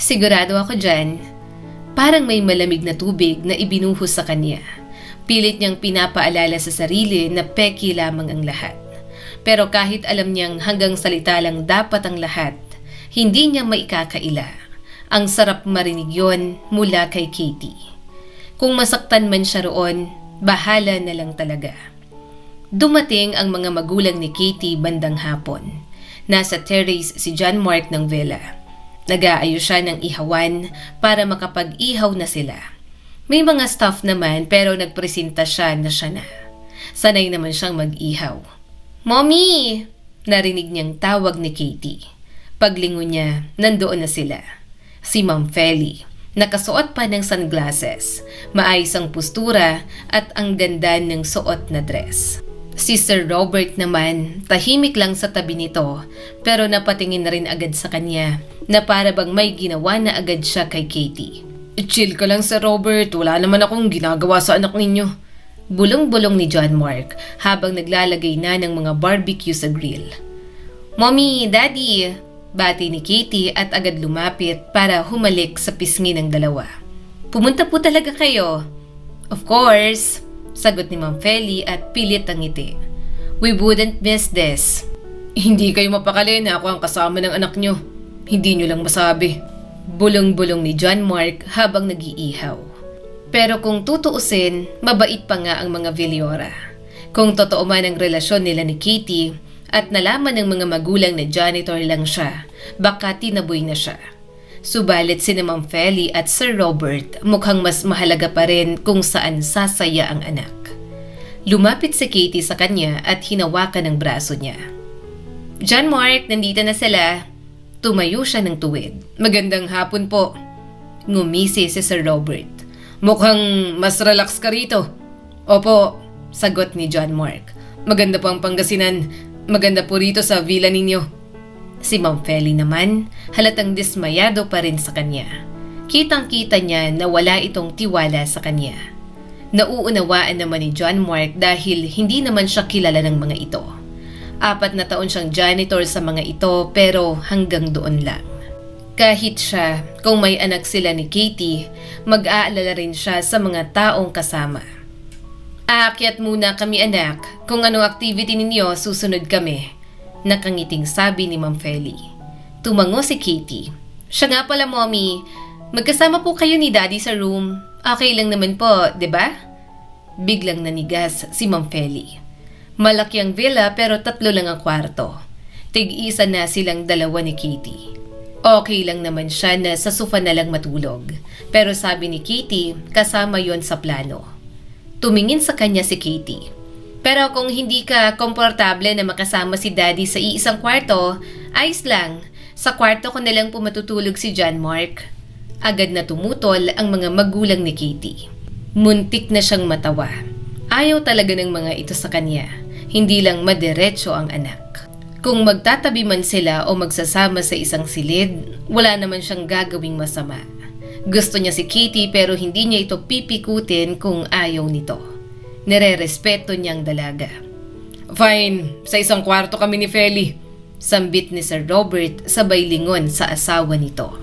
Sigurado ako dyan. Parang may malamig na tubig na ibinuhos sa kanya. Pilit niyang pinapaalala sa sarili na peki lamang ang lahat. Pero kahit alam niyang hanggang salita lang dapat ang lahat, hindi niya maikakaila. Ang sarap marinig yon mula kay Katie. Kung masaktan man siya roon, bahala na lang talaga. Dumating ang mga magulang ni Katie bandang hapon. Nasa terrace si John Mark ng villa. Nag-aayos siya ng ihawan para makapag-ihaw na sila. May mga staff naman pero nagpresenta siya na. Sanay naman siyang mag-ihaw. Mommy! Narinig niyang tawag ni Katie. Paglingon niya, nandoon na sila. Si Ma'am Feli. Nakasuot pa ng sunglasses, maayos ang postura at ang ganda ng suot na dress. Si Sir Robert naman, tahimik lang sa tabi nito pero napatingin na rin agad sa kanya na para bang may ginawa na agad siya kay Katie. Chill ka lang Sir Robert, wala naman akong ginagawa sa anak ninyo. Bulong-bulong ni John Mark habang naglalagay na ng mga barbecue sa grill. Mommy, Daddy! Bati ni Katie at agad lumapit para humalik sa pisngi ng dalawa. Pumunta po talaga kayo? Of course, sagot ni Ma'am Feli at pilit ang ngiti. We wouldn't miss this. Hindi kayo mapakali na ako ang kasama ng anak nyo. Hindi nyo lang masabi. Bulong-bulong ni John Mark habang nag-iihaw. Pero kung tutuusin, mabait pa nga ang mga Villora. Kung totoo man ang relasyon nila ni Katie, At nalaman ng mga magulang na janitor lang siya, baka tinaboy na siya. Subalit si Ma'am Feli at Sir Robert mukhang mas mahalaga pa rin kung saan sasaya ang anak. Lumapit si Katie sa kanya at hinawakan ang braso niya. "John Mark, nandito na sila." Tumayo siya ng tuwid. "Magandang hapon po." Ngumisi si Sir Robert. "Mukhang mas relax ka rito." "Opo," sagot ni John Mark. "Maganda po ang Pangasinan. Maganda po rito sa villa ninyo." Si Ma'am Feli naman, halatang dismayado pa rin sa kanya. Kitang-kita niya na wala itong tiwala sa kanya. Nauunawaan naman ni John Mark dahil hindi naman siya kilala ng mga ito. 4 na taon siyang janitor sa mga ito pero hanggang doon lang. Kahit siya, kung may anak sila ni Katie, mag-aalala rin siya sa mga taong kasama. "Aakyat muna kami anak, kung anong activity ninyo susunod kami," nakangiting sabi ni Ma'am Feli. Tumango si Katie. "Siya nga pala, Mommy, magkasama po kayo ni Daddy sa room. Okay lang naman po, 'di ba?" Biglang nanigas si Ma'am Feli. Malaki ang villa pero 3 lang ang kwarto. Tig-isa na silang dalawa ni Katie. Okay lang naman siya na sa sofa na lang matulog. Pero sabi ni Katie, kasama yon sa plano. Tumingin sa kanya si Katie. "Pero kung hindi ka komportable na makasama si Daddy sa iisang kwarto, ayos lang. Sa kwarto ko na lang po matutulog si John Mark." Agad na tumutol ang mga magulang ni Katie. Muntik na siyang matawa. Ayaw talaga ng mga ito sa kanya. Hindi lang madiretso ang anak. Kung magtatabi man sila o magsasama sa isang silid, wala naman siyang gagawing masama. Gusto niya si Katie pero hindi niya ito pipikutin kung ayaw nito. Nire-respeto niyang dalaga. "Fine, sa isang kwarto kami ni Feli," sambit ni Sir Robert sabay lingon sa asawa nito.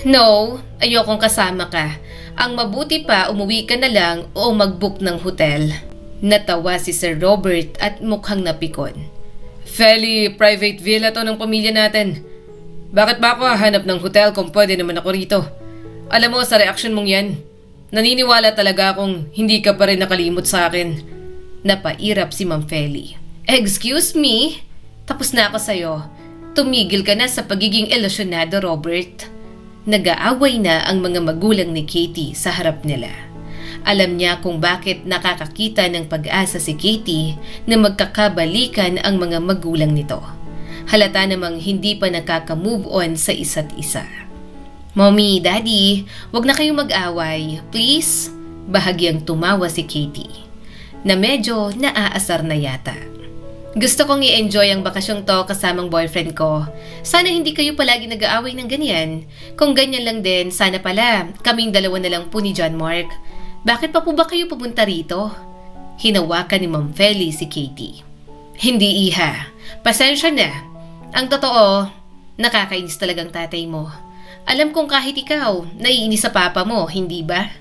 "No, ayokong kasama ka. Ang mabuti pa umuwi ka na lang o mag-book ng hotel." Natawa si Sir Robert at mukhang napikon. "Feli, private villa to ng pamilya natin. Bakit ba ako hahanap ng hotel kung pwede naman ako rito? Alam mo sa reaksyon mong yan, naniniwala talaga akong hindi ka pa rin nakalimot sa akin." Napairap si Ma'am Feli. "Excuse me? Tapos na ako sa'yo. Tumigil ka na sa pagiging ilusyonado, Robert." Nag-aaway na ang mga magulang ni Katie sa harap nila. Alam niya kung bakit nakakakita ng pag-asa si Katie na magkakabalikan ang mga magulang nito. Halata namang hindi pa nakaka-move on sa isa't isa. "Mommy, Daddy, wag na kayong mag-away, please." Bahagyang tumawa si Katie, na medyo naaasar na yata. "Gusto kong i-enjoy ang bakasyong to kasamang boyfriend ko. Sana hindi kayo palagi nag-aaway ng ganyan. Kung ganyan lang din, sana pala kaming dalawa na lang po ni John Mark. Bakit pa po ba kayo pupunta rito?" Hinawakan ni Ma'am Feli si Katie. "Hindi, iha. Pasensya na. Ang totoo, nakakainis talagang tatay mo. Alam kong kahit ikaw, naiinis sa papa mo, hindi ba?"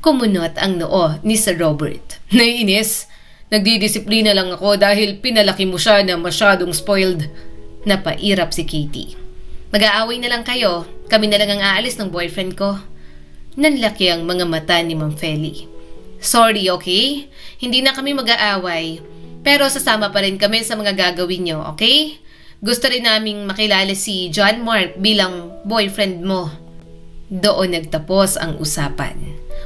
Kumunot ang noo ni Sir Robert. "Naiinis? Nagdidisiplina lang ako dahil pinalaki mo siya na masyadong spoiled." Napairap si Katie. "Mag-aaway na lang kayo. Kami na lang ang aalis ng boyfriend ko." Nanlaki ang mga mata ni Ma'am Feli. "Sorry, okay? Hindi na kami mag-aaway. Pero sasama pa rin kami sa mga gagawin nyo, okay? Gusto rin naming makilala si John Mark bilang boyfriend mo." Doon nagtapos ang usapan.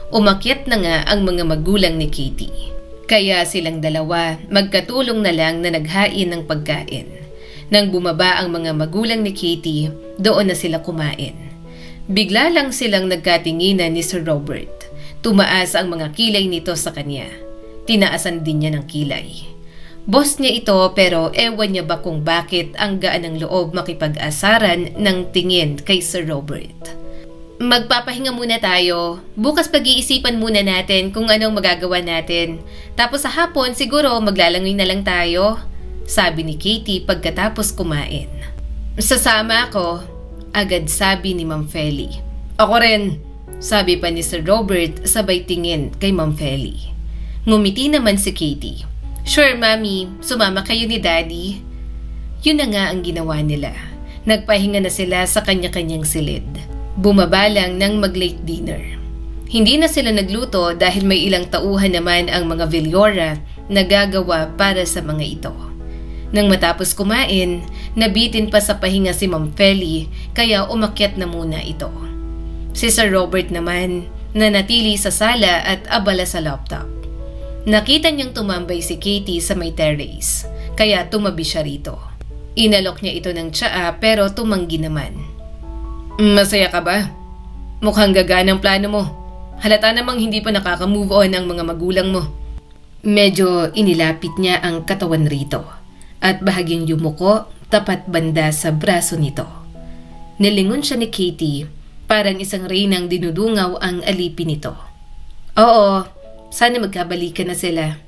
Umakyat na nga ang mga magulang ni Katie. Kaya silang dalawa magkatulong na lang na naghain ng pagkain. Nang bumaba ang mga magulang ni Katie, doon na sila kumain. Bigla lang silang nagkatinginan ni Sir Robert. Tumaas ang mga kilay nito sa kanya. Tinaasan din niya ng kilay. Boss niya ito pero ewan niya ba kung bakit ang gaan ng loob makipag-asaran ng tingin kay Sir Robert. "Magpapahinga muna tayo. Bukas pag-iisipan muna natin kung anong magagawa natin. Tapos sa hapon siguro maglalangoy na lang tayo," sabi ni Katie pagkatapos kumain. "Sasama ako," agad sabi ni Ma'am Feli. "Ako rin," sabi pa ni Sir Robert sabay tingin kay Ma'am Feli. Ngumiti naman si Katie. "Sure, Mami, sumama kayo ni Daddy." Yun na nga ang ginawa nila. Nagpahinga na sila sa kanya-kanyang silid. Bumaba lang ng mag-late dinner. Hindi na sila nagluto dahil may ilang tauhan naman ang mga Villora na gagawa para sa mga ito. Nang matapos kumain, nabitin pa sa pahinga si Ma'am Feli kaya umakyat na muna ito. Si Sir Robert naman nanatili sa sala at abala sa laptop. Nakita niyang tumambay si Katie sa may terrace kaya tumabi siya rito. Inalok niya ito ng tsaa pero tumanggi naman. Masaya ka ba? Mukhang gagaan ang plano mo. Halata namang hindi pa nakaka-move on ang mga magulang mo. Medyo inilapit niya ang katawan rito at bahagyang yumuko tapat banda sa braso nito. Nilingon siya ni Katie, parang isang reynang dinudungaw ang alipin nito. Oo, sana magkabalikan na sila.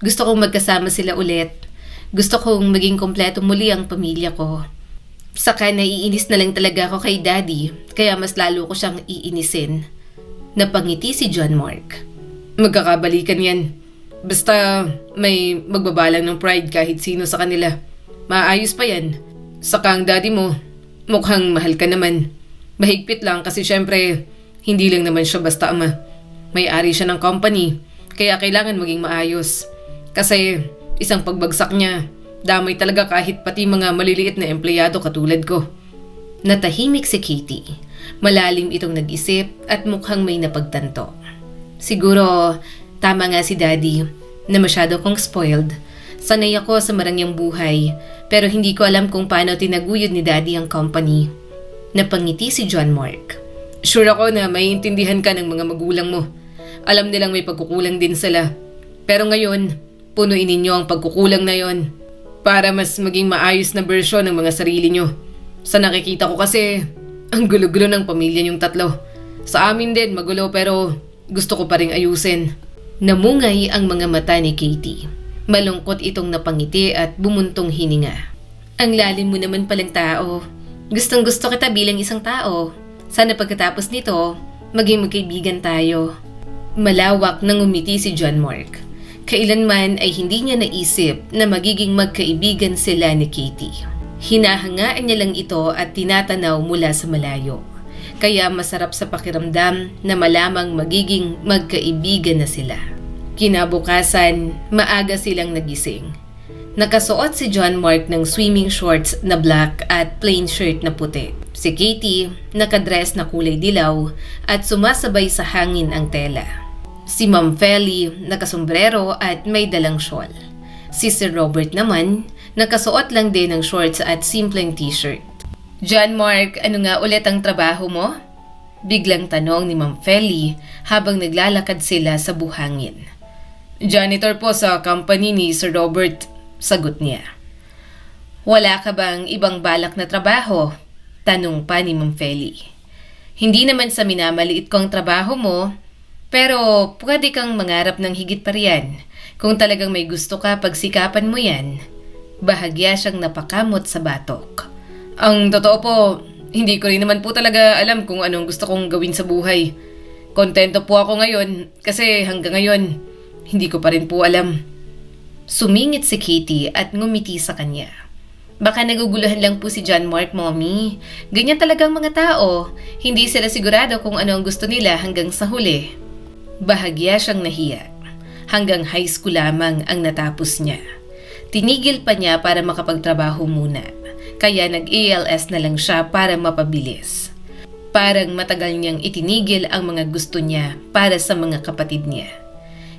Gusto kong magkasama sila ulit. Gusto kong maging kompleto muli ang pamilya ko. Saka naiinis na lang talaga ako kay Daddy, kaya mas lalo ko siyang iinisin. Napangiti si John Mark. Magkakabalikan yan. Basta may magbabalang ng pride kahit sino sa kanila. Maayos pa yan. Saka ang daddy mo, mukhang mahal ka naman. Mahigpit lang kasi syempre, hindi lang naman siya basta ama. May-ari siya ng company, kaya kailangan maging maayos. Kasi isang pagbagsak niya, damay talaga kahit pati mga maliliit na empleyado katulad ko. Natahimik si Katie. Malalim itong nag-isip at mukhang may napagtanto. Siguro, tama nga si Daddy na masyado kong spoiled. Sanay ako sa marangyang buhay pero hindi ko alam kung paano tinaguyod ni Daddy ang company. Napangiti si John Mark. Sure ako na maiintindihan ka ng mga magulang mo. Alam nilang may pagkukulang din sila. Pero ngayon, punuin ninyo ang pagkukulang na yon para mas maging maayos na bersyon ng mga sarili nyo. Sa nakikita ko kasi, ang gulo-gulo ng pamilya niyong tatlo. Sa amin din magulo pero gusto ko pa ring ayusin. Namungay ang mga mata ni Katie. Malungkot itong napangiti at bumuntong hininga. Ang lalim mo naman palang tao. Gustong gusto kita bilang isang tao. Sana pagkatapos nito, maging magkaibigan tayo. Malawak nang umiti si John Mark. Kailanman ay hindi niya naisip na magiging magkaibigan sila ni Katie. Hinahangaan niya lang ito at tinatanaw mula sa malayo. Kaya masarap sa pakiramdam na malamang magiging magkaibigan na sila. Kinabukasan, maaga silang nagising. Nakasuot si John Mark ng swimming shorts na black at plain shirt na puti. Si Katie, nakadress na kulay dilaw at sumasabay sa hangin ang tela. Si Ma'am Feli, nakasombrero at may dalang shawl. Si Sir Robert naman, nakasuot lang din ng shorts at simpleng t-shirt. John Mark, ano nga ulit ang trabaho mo? Biglang tanong ni Ma'am Feli habang naglalakad sila sa buhangin. Janitor po sa company ni Sir Robert, sagot niya. Wala ka bang ibang balak na trabaho? Tanong pa ni Ma'am Feli. Hindi naman sa minamaliit ko ang trabaho mo, pero pwede kang mangarap ng higit pa riyan. Kung talagang may gusto ka, pagsikapan mo yan. Bahagya siyang napakamot sa batok. Ang totoo po, hindi ko rin naman po talaga alam kung anong gusto kong gawin sa buhay. Kontento po ako ngayon kasi hanggang ngayon, hindi ko pa rin po alam. Sumingit si Katie at ngumiti sa kanya. Baka naguguluhan lang po si John Mark, Mommy. Ganyan talagang mga tao. Hindi sila sigurado kung ano ang gusto nila hanggang sa huli. Bahagya siyang nahiya. Hanggang high school lamang ang natapos niya. Tinigil pa niya para makapagtrabaho muna. Kaya nag-ALS na lang siya para mapabilis. Parang matagal niyang itinigil ang mga gusto niya para sa mga kapatid niya.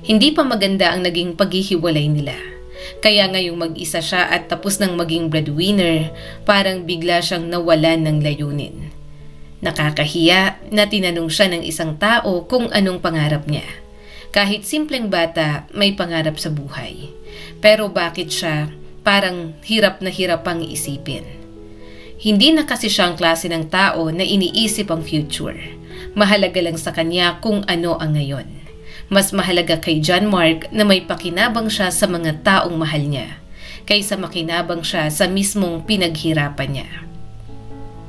Hindi pa maganda ang naging paghihiwalay nila. Kaya ngayong mag-isa siya at tapos ng maging breadwinner, parang bigla siyang nawalan ng layunin. Nakakahiya na tinanong siya ng isang tao kung anong pangarap niya. Kahit simpleng bata, may pangarap sa buhay. Pero bakit siya parang hirap na hirap pang isipin? Hindi na kasi siyang klase ng tao na iniisip ang future. Mahalaga lang sa kanya kung ano ang ngayon. Mas mahalaga kay John Mark na may pakinabang siya sa mga taong mahal niya, kaysa makinabang siya sa mismong pinaghirapan niya.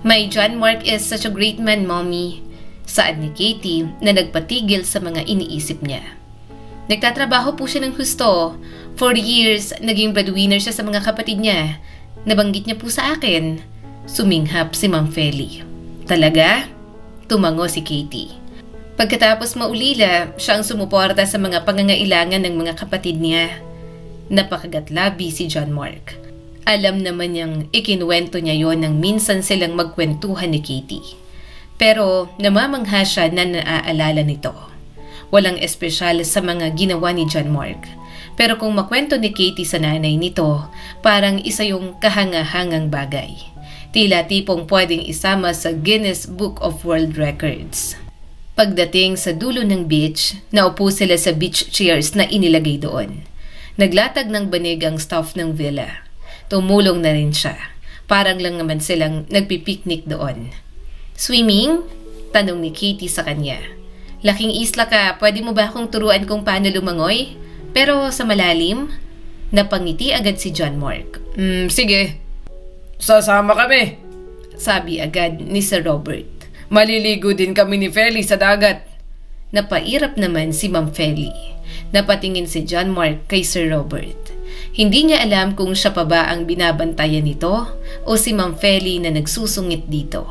My John Mark is such a great man, Mommy, saad ni Katie na nagpatigil sa mga iniisip niya. Nagtatrabaho po siya ng husto. For years, naging breadwinner siya sa mga kapatid niya. Nabanggit niya po sa akin. Suminghap si Ma'am Feli. Talaga? Tumango si Katie. Pagkatapos maulila, siya ang sumuporta sa mga pangangailangan ng mga kapatid niya. Napakagatlabi si John Mark. Alam naman niyang ikinuwento niya yon nang minsan silang magkwentuhan ni Katie. Pero namamangha siya na naaalala nito. Walang espesyal sa mga ginawa ni John Mark. Pero kung makwento ni Katie sa nanay nito, parang isa yung kahangahangang bagay. Tila tipong pwedeng isama sa Guinness Book of World Records. Pagdating sa dulo ng beach, naupo sila sa beach chairs na inilagay doon. Naglatag ng banig ang staff ng villa. Tumulong na rin siya. Parang lang naman silang nagpipiknik doon. Swimming? Tanong ni Katie sa kanya. Laking isla ka, pwede mo ba akong turuan kung paano lumangoy? Pero sa malalim? Napangiti agad si John Mark. Sige. Sasama kami, sabi agad ni Sir Robert. Maliligo din kami ni Feli sa dagat. Napairap naman si Ma'am Feli. Napatingin si John Mark kay Sir Robert. Hindi niya alam kung siya pa ba ang binabantayan nito o si Ma'am Feli na nagsusungit dito.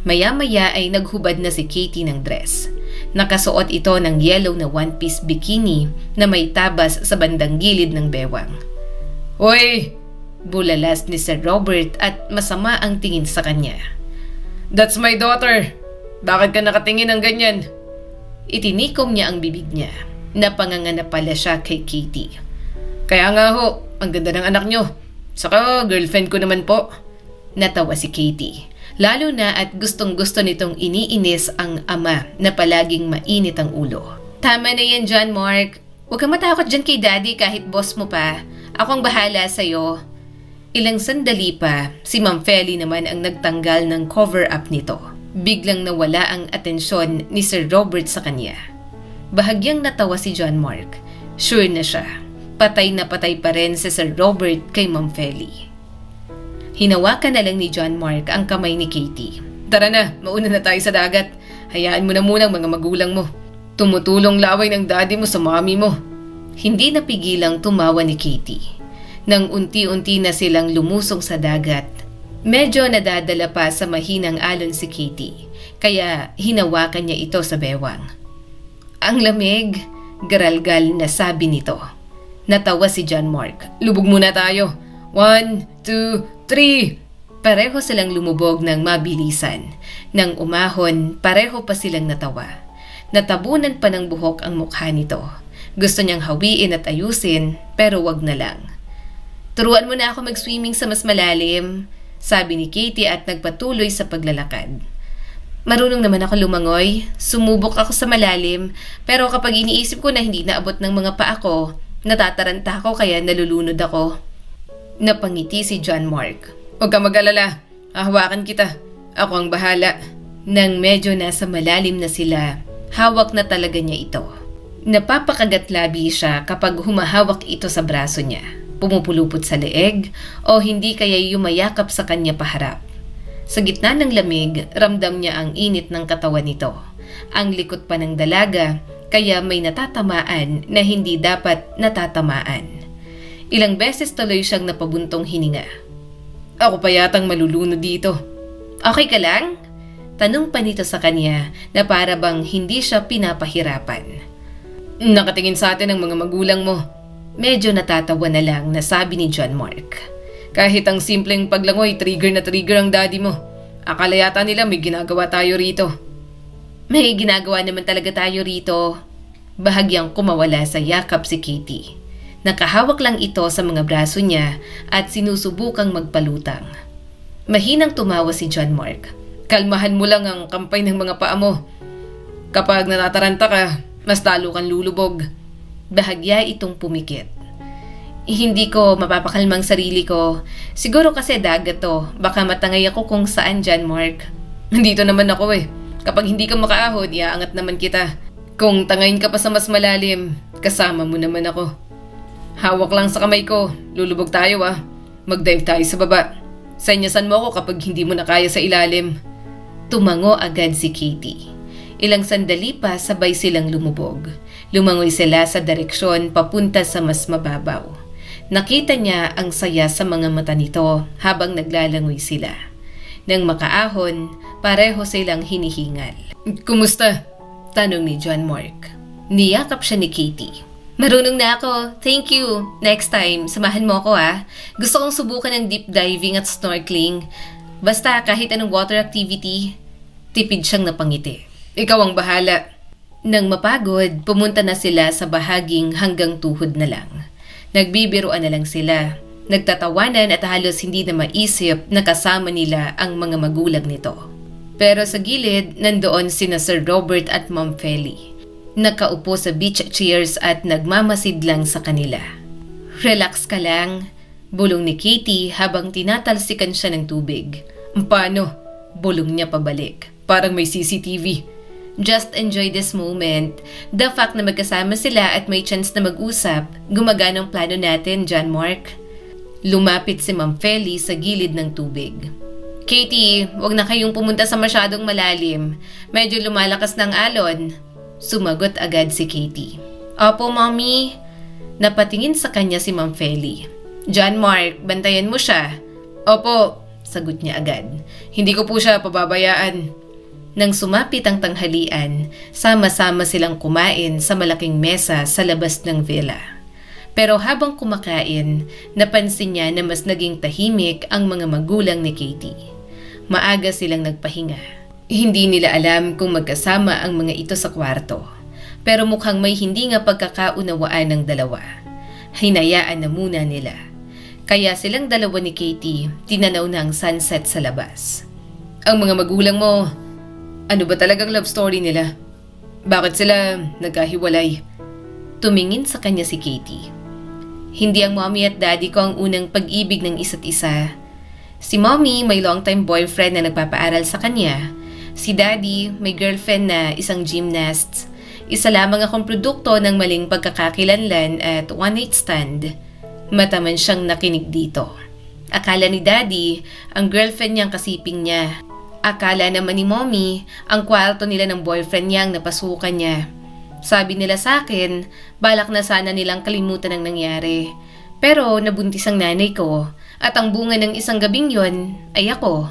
Maya-maya ay naghubad na si Katie ng dress. Nakasuot ito ng yellow na one-piece bikini na may tabas sa bandang gilid ng bewang. Hoy! Bulalas ni Sir Robert at masama ang tingin sa kanya. That's my daughter! Bakit ka nakatingin ng ganyan? Itinikom niya ang bibig niya. Napanganga pala siya kay Katie. Kaya nga ho, ang ganda ng anak niyo. Saka girlfriend ko naman po. Natawa si Katie. Lalo na at gustong-gusto nitong iniinis ang ama na palaging mainit ang ulo. Tama na yan, John Mark. Huwag kang matakot dyan kay Daddy kahit boss mo pa. Ako ang bahala sa'yo. Ilang sandali pa, si Ma'am Feli naman ang nagtanggal ng cover-up nito. Biglang nawala ang atensyon ni Sir Robert sa kanya. Bahagyang natawa si John Mark. Sure na siya. Patay na patay pa rin si Sir Robert kay Ma'am Feli. Hinawakan na lang ni John Mark ang kamay ni Katie. Tara na, mauna na tayo sa dagat. Hayaan mo na muna ang mga magulang mo. Tumutulong laway ng daddy mo sa mami mo. Hindi napigilang tumawa ni Katie. Nang unti-unti na silang lumusong sa dagat, medyo nadadala pa sa mahinang alon si Katie, kaya hinawakan niya ito sa bewang. Ang lamig, garalgal na sabi nito. Natawa si John Mark. Lubog muna tayo. 1, 2, 3. Pareho silang lumubog ng mabilisan. Nang umahon, pareho pa silang natawa. Natabunan pa ng buhok ang mukha nito. Gusto niyang hawiin at ayusin, pero wag na lang. Turuan mo na ako mag-swimming sa mas malalim, sabi ni Katie at nagpatuloy sa paglalakad. Marunong naman ako lumangoy, sumubok ako sa malalim, pero kapag iniisip ko na hindi naabot ng mga paa ko, natataranta ako kaya nalulunod ako. Napangiti si John Mark. Huwag ka mag-alala, hahawakan kita. Ako ang bahala. Nang medyo nasa malalim na sila, hawak na talaga niya ito. Napapakagat-labi siya kapag humahawak ito sa braso niya. Pumupulupot sa leeg o hindi kaya yumayakap sa kanya paharap. Sa gitna ng lamig, ramdam niya ang init ng katawan nito. Ang likot pa ng dalaga, kaya may natatamaan na hindi dapat natatamaan. Ilang beses tuloy siyang napabuntong hininga. Ako pa yatang malulunod dito. Okay ka lang? Tanong pa nito sa kanya na para bang hindi siya pinapahirapan. Nakatingin sa atin ang mga magulang mo. Medyo natatawa na lang na sabi ni John Mark. Kahit ang simpleng paglangoy, trigger na trigger ang daddy mo. Akala yata nila may ginagawa tayo rito. May ginagawa naman talaga tayo rito. Bahagyang kumawala sa yakap si Katie. Nakahawak lang ito sa mga braso niya at sinusubukang magpalutang. Mahinang tumawa si John Mark. Kalmahan mo lang ang kampay ng mga paa mo. Kapag natataranta ka, mas talo kang lulubog. Bahagya itong pumikit. Hindi ko mapapakalmang sarili ko. Siguro kasi dagat to. Baka matangay ako kung saan, John Mark. Nandito naman ako eh. Kapag hindi ka makaahod, iaangat naman kita. Kung tangayin ka pa sa mas malalim, kasama mo naman ako. Hawak lang sa kamay ko. Lulubog tayo ah. Mag-dive tayo sa baba. Senyasan mo ako kapag hindi mo na kaya sa ilalim. Tumango agad si Katie. Ilang sandali pa sabay silang lumubog. Lumangoy sila sa direksyon papunta sa mas mababaw. Nakita niya ang saya sa mga mata nito habang naglalangoy sila. Nang makaahon, pareho silang hinihingal. Kumusta? Tanong ni John Mark. Niyakap siya ni Katie. Marunong na ako. Thank you. Next time, samahan mo ako Gusto kong subukan ng deep diving at snorkeling. Basta kahit anong water activity, tipid siyang napangiti. Ikaw ang bahala. Nang mapagod, pumunta na sila sa bahaging hanggang tuhod na lang. Nagbibiruan na lang sila. Nagtatawanan at halos hindi na maisip na kasama nila ang mga magulang nito. Pero sa gilid, nandoon sina Sir Robert at Ma'am Feli. Nakaupo sa beach chairs at nagmamasid lang sa kanila. Relax ka lang, bulong ni Katie habang tinatalsikan siya ng tubig. Paano? Bulong niya pabalik. Parang may CCTV. Just enjoy this moment. The fact na magkasama sila at may chance na mag-usap, gumagana ang plano natin, John Mark. Lumapit si Ma'am Feli sa gilid ng tubig. Katie, wag na kayong pumunta sa masyadong malalim. Medyo lumalakas ng alon. Sumagot agad si Katie. Opo, Mommy. Napatingin sa kanya si Ma'am Feli. John Mark, bantayan mo siya. Opo, sagot niya agad. Hindi ko po siya pababayaan. Nang sumapit ang tanghalian, sama-sama silang kumain sa malaking mesa sa labas ng villa. Pero habang kumakain, napansin niya na mas naging tahimik ang mga magulang ni Katie. Maaga silang nagpahinga. Hindi nila alam kung magkasama ang mga ito sa kwarto. Pero mukhang may hindi nga pagkakaunawaan ng dalawa. Hinayaan na muna nila. Kaya silang dalawa ni Katie tinanaw na ang sunset sa labas. Ang mga magulang mo, ano ba talagang love story nila? Bakit sila nagkahiwalay? Tumingin sa kanya si Katie. Hindi ang mommy at daddy ko ang unang pag-ibig ng isa't isa. Si mommy may long-time boyfriend na nagpapaaral sa kanya. Si daddy may girlfriend na isang gymnast. Isa lamang akong produkto ng maling pagkakakilanlan at one-night stand. Mataman siyang nakinig dito. Akala ni daddy, ang girlfriend niyang kasiping niya. Akala naman ni mommy, ang kwarto nila ng boyfriend niyang napasukan niya. Sabi nila sa akin, balak na sana nilang kalimutan ang nangyari. Pero nabuntis ang nanay ko at ang bunga ng isang gabing yon ay ako.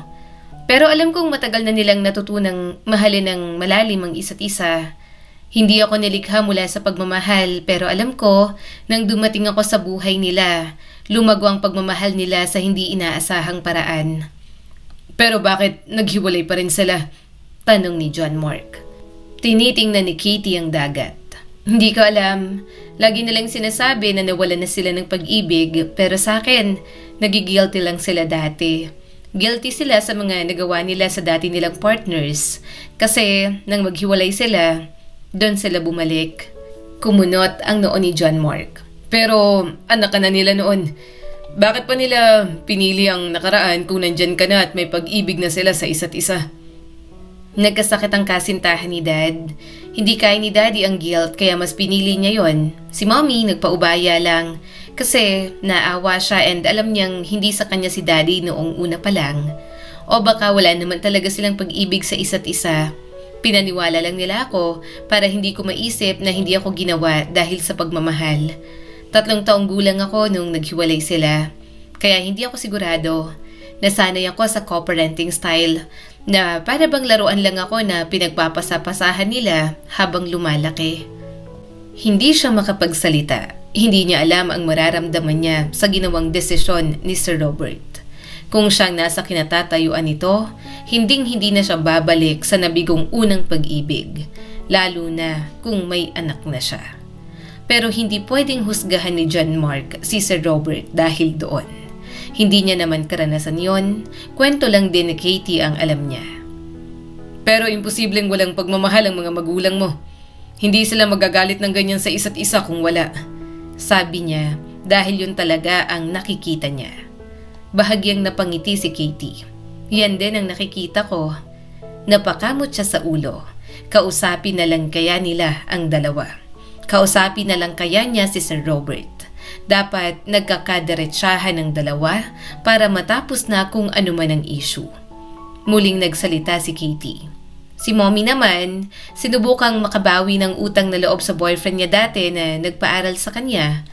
Pero alam kong matagal na nilang natutunang mahalin ng malalim ang isa't isa. Hindi ako nilikha mula sa pagmamahal pero alam ko, nang dumating ako sa buhay nila, lumago ang pagmamahal nila sa hindi inaasahang paraan. Pero bakit naghiwalay pa rin sila? Tanong ni John Mark. Tinitingnan ni Katie ang dagat. Hindi ko alam. Lagi nilang sinasabi na nawalan na sila ng pag-ibig pero sa akin, nagigilty lang sila dati. Guilty sila sa mga nagawa nila sa dati nilang partners kasi nang maghiwalay sila, doon sila bumalik. Kumunot ang noo ni John Mark. Pero anak ka na nila noon. Bakit pa nila pinili ang nakaraan kung nandyan ka na at may pag-ibig na sila sa isa't isa? Nagkasakit ang kasintahan ni Dad. Hindi kaya ni Daddy ang guilt kaya mas pinili niya yon. Si Mommy nagpaubaya lang kasi naawa siya and alam niyang hindi sa kanya si Daddy noong una pa lang. O baka wala naman talaga silang pag-ibig sa isa't isa. Pinaniwala lang nila ako para hindi ko maisip na hindi ako ginawa dahil sa pagmamahal. 3 taong gulang ako nung naghiwalay sila. Kaya hindi ako sigurado. Nasanay ako sa co-parenting style na para bang laruan lang ako na pinagpapasapasahan nila habang lumalaki. Hindi siya makapagsalita. Hindi niya alam ang mararamdaman niya sa ginawang desisyon ni Sir Robert. Kung siyang nasa kinatatayuan nito, hinding-hindi na siya babalik sa nabigong unang pag-ibig, lalo na kung may anak na siya. Pero hindi pwedeng husgahan ni John Mark si Sir Robert dahil doon. Hindi niya naman karanasan yon, kwento lang din ni Katie ang alam niya. Pero imposibleng walang pagmamahal ang mga magulang mo. Hindi sila magagalit ng ganyan sa isa't isa kung wala. Sabi niya dahil yun talaga ang nakikita niya. Bahagyang napangiti si Katie. Yan din ang nakikita ko. Napakamot siya sa ulo. Kausapin na lang kaya nila ang dalawa. Kausapin na lang kaya niya si Sir Robert. Dapat nagkakaderechahan ng dalawa para matapos na kung ano man ang issue. Muling nagsalita si Katie. Si Mommy naman, sinubukang makabawi ng utang na loob sa boyfriend niya dati na nagpaaral sa kanya.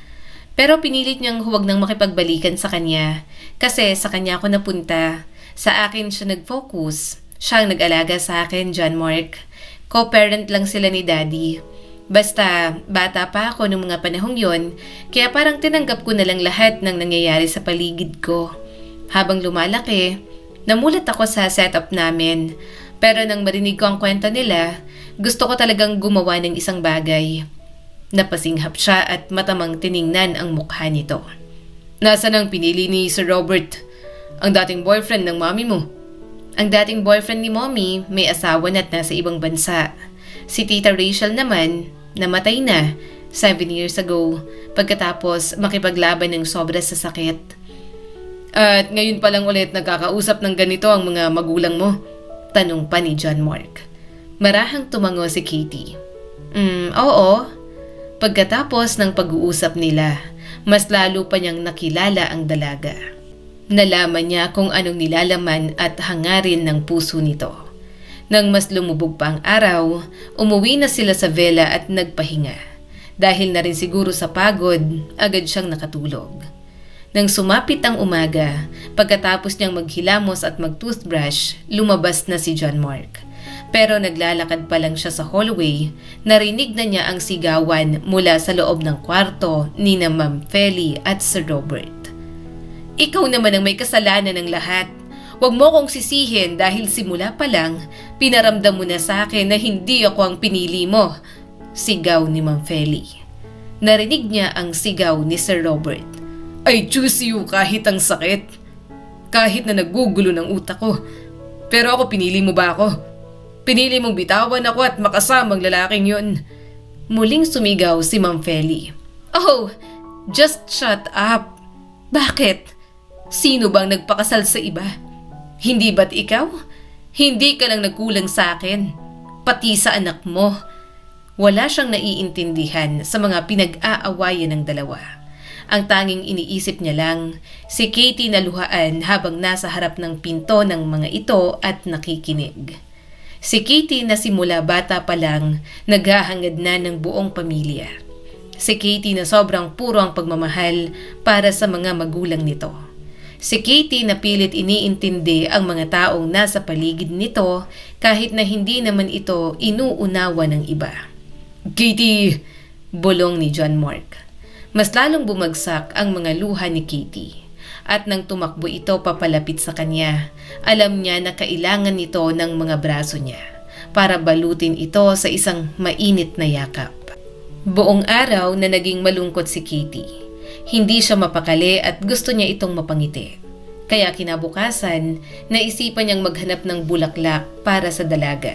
Pero pinilit niyang huwag nang makipagbalikan sa kanya kasi sa kanya ako napunta. Sa akin siya nag-focus. Siya ang nag-alaga sa akin, John Mark. Co-parent lang sila ni Daddy. Basta bata pa ako nung mga panahong yon, kaya parang tinanggap ko na lang lahat ng nangyayari sa paligid ko. Habang lumalaki, namulat ako sa setup namin. Pero nang marinig ko ang kwento nila, gusto ko talagang gumawa ng isang bagay. Napasinghap siya at matamang tiningnan ang mukha nito. Nasaan ang pinili ni Sir Robert? Ang dating boyfriend ng mommy mo? Ang dating boyfriend ni mommy may asawa na at nasa ibang bansa. Si Tita Rachel naman, namatay na 7 years ago pagkatapos makipaglaban ng sobra sa sakit. At ngayon pa lang ulit nagkakausap ng ganito ang mga magulang mo? Tanong pa ni John Mark. Marahang tumango si Katie. Oo. Pagkatapos ng pag-uusap nila, mas lalo pa niyang nakilala ang dalaga. Nalaman niya kung anong nilalaman at hangarin ng puso nito. Nang mas lumubog pa ang araw, umuwi na sila sa villa at nagpahinga. Dahil na rin siguro sa pagod, agad siyang nakatulog. Nang sumapit ang umaga, pagkatapos niyang maghilamos at mag-toothbrush, lumabas na si John Mark. Pero naglalakad pa lang siya sa hallway, narinig na niya ang sigawan mula sa loob ng kwarto ni na Ma'am Feli at Sir Robert. Ikaw naman ang may kasalanan ng lahat. Huwag mo kong sisihin dahil simula pa lang, pinaramdam mo na sa akin na hindi ako ang pinili mo. Sigaw ni Ma'am Feli. Narinig niya ang sigaw ni Sir Robert. I choose you kahit ang sakit. Kahit na nagugulo ng utak ko. Pero ako, pinili mo ba ako? Pinili mong bitawan ako at makasamang lalaking yun. Muling sumigaw si Ma'am Feli. Oh, just shut up. Bakit? Sino bang nagpakasal sa iba? Hindi ba't ikaw? Hindi ka lang nagkulang sa akin. Pati sa anak mo. Wala siyang naiintindihan sa mga pinag-aawayan ng dalawa. Ang tanging iniisip niya lang, si Katie na luhaan habang nasa harap ng pinto ng mga ito at nakikinig. Si Katie na simula bata pa lang, naghahangad na ng buong pamilya. Si Katie na sobrang puro ang pagmamahal para sa mga magulang nito. Si Katie na pilit iniintindi ang mga taong nasa paligid nito kahit na hindi naman ito inuunawa ng iba. Katie! Bulong ni John Mark. Mas lalong bumagsak ang mga luha ni Katie. At nang tumakbo ito papalapit sa kanya, alam niya na kailangan nito ng mga braso niya para balutin ito sa isang mainit na yakap. Buong araw na naging malungkot si Katie. Hindi siya mapakali at gusto niya itong mapangiti. Kaya kinabukasan, naisipan niyang maghanap ng bulaklak para sa dalaga.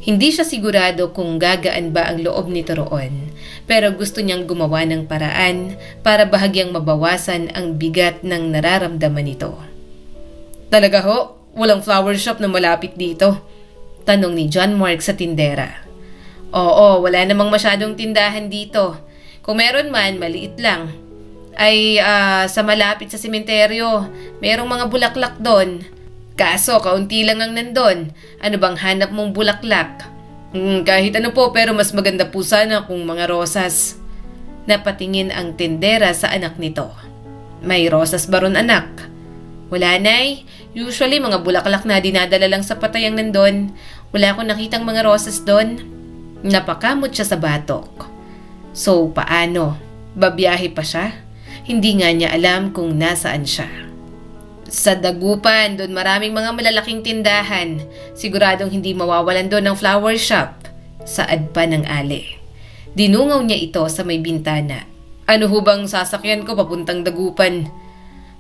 Hindi siya sigurado kung gagaan ba ang loob nito roon, pero gusto niyang gumawa ng paraan para bahagyang mabawasan ang bigat ng nararamdaman nito. Talaga ho? Walang flower shop na malapit dito? Tanong ni John Mark sa tindera. Oo, wala namang masyadong tindahan dito. Kung meron man, maliit lang. Ay, sa malapit sa sementeryo, merong mga bulaklak doon. Kaso, kaunti lang ang nandun. Ano bang hanap mong bulaklak? Kahit ano po, pero mas maganda po sana kung mga rosas. Napatingin ang tindera sa anak nito. May rosas ba ron, anak? Wala, nay. Usually, mga bulaklak na dinadala lang sa patay ang nandun. Wala akong nakitang mga rosas doon. Napakamot siya sa batok. So, paano? Babiyahe pa siya? Hindi nga niya alam kung nasaan siya. Sa Dagupan, doon maraming mga malalaking tindahan. Siguradong hindi mawawalan doon ng flower shop. Saad pa ng Ali. Dinungaw niya ito sa may bintana. Ano hubang sasakyan ko papuntang Dagupan?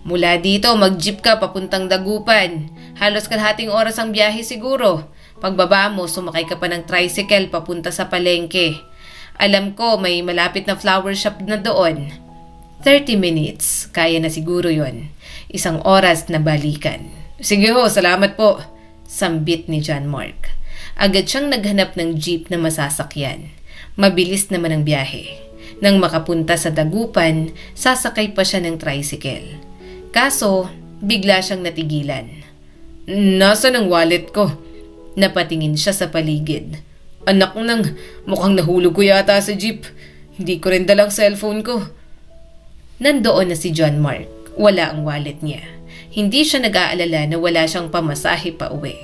Mula dito, mag-jeep ka papuntang Dagupan. Halos kalahating oras ang biyahe siguro. Pagbaba mo, sumakay ka pa ng tricycle papunta sa palengke. Alam ko may malapit na flower shop na doon. 30 minutes, kaya na siguro yon. 1 oras na balikan. Sige ho, salamat po. Sambit ni John Mark. Agad siyang naghanap ng jeep na masasakyan. Mabilis naman ang biyahe. Nang makapunta sa Dagupan, sasakay pa siya ng tricycle. Kaso, bigla siyang natigilan. Nasaan ang wallet ko? Napatingin siya sa paligid. Anak nang, mukhang nahulog ko yata sa jeep. Hindi ko rin dalang cellphone ko. Nandoon na si John Mark. Wala ang wallet niya. Hindi siya nag-aalala na wala siyang pamasahe pa uwi.